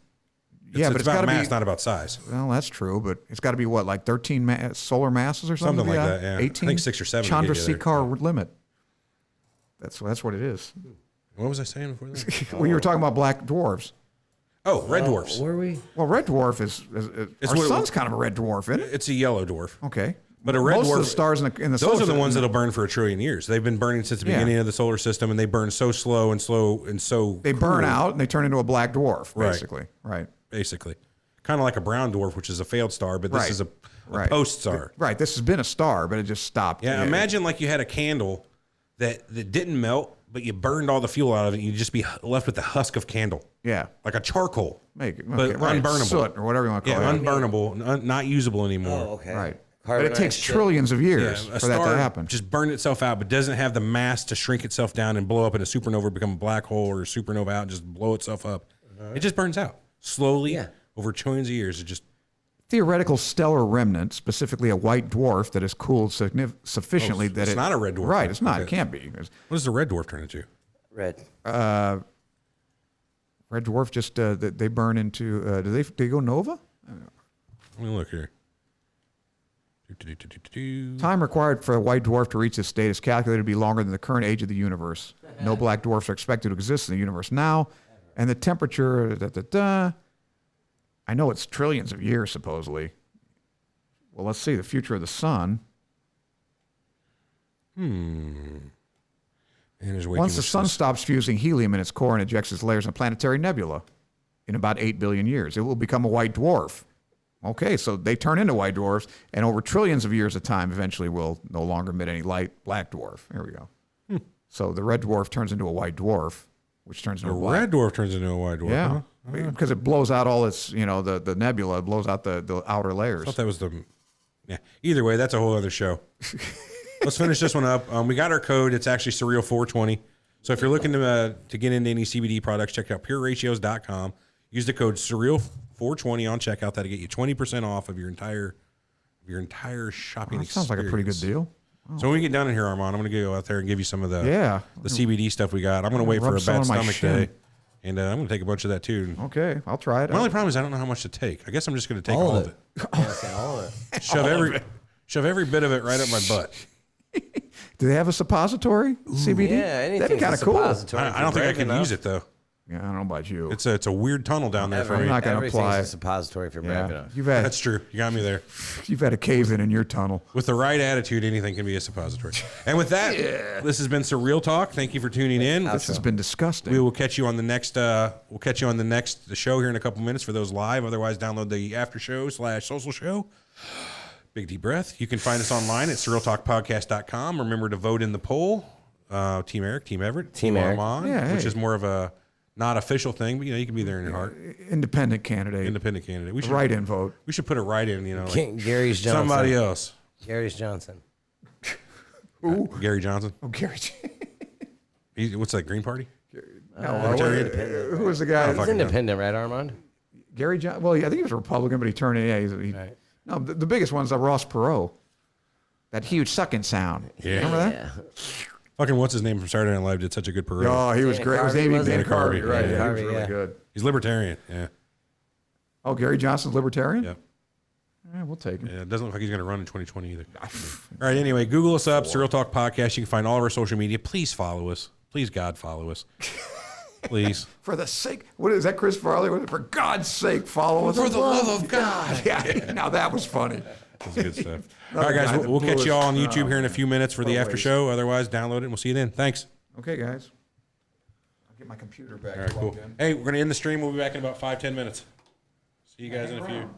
Yeah, but it's it's about got to mass, be. not about size. Well, that's true, but it's got to be what, like 13 solar masses or something? Something like that, yeah. I 18? think 6 or 7 to get you there. Chandrasekhar limit. That's what it is. What was I saying before that? Well, you were talking about black dwarfs. Oh, red dwarfs. Were we? Well, red dwarf is our what- sun's kind of a red dwarf, isn't it? It's a yellow dwarf. Okay. But a red Most dwarf, of the stars in the those solar are the system- ones that'll burn for 1 trillion years. They've been burning since the Yeah. beginning of the solar system, and they burn so slow and so They burn cool, out and they turn into a black dwarf, Right. basically. Right. basically. Kind of like a brown dwarf, which is a failed star, but this Right. is a Right. post star. Right. This has been a star, but it just stopped. Yeah, imagine like you had a candle that didn't melt, but you burned all the fuel out of it, and you'd just be left with the husk of candle. Yeah. Like a charcoal. Make it. But Okay, right. unburnable. Soot or whatever you want to Yeah, call it. unburnable, not usable anymore. Oh, okay. Right. But Carbonized it takes shit. trillions of Yeah, years a for that star to happen. just burned itself out, but doesn't have the mass to shrink itself down and blow up in a supernova, become a black hole or a supernova out, and just blow itself up. It just burns out slowly Yeah. over trillions of years. It just Theoretical stellar remnant, specifically a white dwarf that is cooled sufficiently that it's not a red dwarf. Right. It's not. It Okay. can't be. what does the red dwarf turn into? Red. Red dwarf just they burn into. Do they go nova? Let me look here. Time required for a white dwarf to reach this state is calculated to be longer than the current age of the universe. No black dwarfs are expected to exist in the universe now, and the temperature. I know it's trillions of years supposedly. Well, let's see the future of the sun. And there's way Once too the much sun to this. stops fusing helium in its core and ejects its layers in a planetary nebula, in about 8 billion years, it will become a white dwarf. Okay, so they turn into white dwarfs, and over trillions of years of time, eventually will no longer emit any light. Black dwarf. Here we go. So the red dwarf turns into a white dwarf, which turns into A a black. red dwarf turns into a white dwarf. Yeah, Huh? because it blows out all its, the nebula, it blows out the outer I layers. thought that was the. Yeah. Either way, that's a whole other show. Let's finish this one up. We got our code. It's actually Surreal 420. So if you're looking to get into any CBD products, check out pureratios.com. Use the code Surreal 420 on checkout. That'll get you 20% off of your entire shopping That sounds like a pretty good experience. deal. So when we get down in here, Armand, I'm going to go out there and give you some of the Yeah. CBD stuff we got. I'm going to wait for Rub a some bad on my stomach shin. day, and I'm going to take a bunch of that too. Okay, I'll try it. My only problem is I don't know how much to take. I guess I'm just going to take All all of of it. All of it. Shove every bit of it right up my butt. Do they have a suppository CBD? Yeah, That'd be anything's kind a of cool. suppository. I don't think I can use it though. Yeah, I don't know about you. It's a weird tunnel down there for I'm me. not gonna Everything's apply. a suppository if you're brave Yeah, enough. That's true. You got me there. you've had a cave in your tunnel. With the right attitude, anything can be a suppository. And with that, this has been Surreal Talk. Thank you for tuning in. This has been disgusting. We will catch you on the next. We'll catch you on the show here in a couple minutes for those live. Otherwise, download the after show / social show. Big deep breath. You can find us online at surrealtalkpodcast.com. Remember to vote in the poll. Team Eric, Team Everett, Team Eric. Armand, Yeah, which hey. is more of a not official thing, but you can be there in your heart. Independent candidate. Independent candidate. We should Write-in vote. We should put a write in. Like Gary's Johnson. somebody else. Gary's Johnson. Gary Johnson. Oh, Gary. What's that? Green Party. Who was the guy? He's independent, right, Armand? Gary John. Well, I think he was a Republican, but he turned in. Yeah, Right. No, the biggest one's Ross Perot. That huge sucking sound. Yeah. Remember that? Yeah. Fucking what's his name from Saturday Night Live did such a good parade. Oh, he was Dana great. It was Carvey, Amy wasn't Dana it? Carvey. Dana Right. Carvey, Yeah, he was yeah. really good. He's libertarian. Yeah. Oh, Gary Johnson's libertarian? Yep. Yeah, we'll take him. Yeah, it doesn't look like he's going to run in 2020 either. All right, anyway, Google us up, Surreal Talk Podcast. You can find all of our social media. Please follow us. Please, God, follow us. Please. For the sake, what is that, Chris Farley? For God's sake, follow us. For the love of God. Yeah, now that was funny. That's good stuff. All right, guys, we'll catch you all on YouTube here in a few minutes for the after show. Otherwise, download it, and we'll see you then. Thanks. Okay, guys. I'll get my computer back. All right, cool. Hey, we're going to end the stream. We'll be back in about 5-10 minutes. See you guys in a few.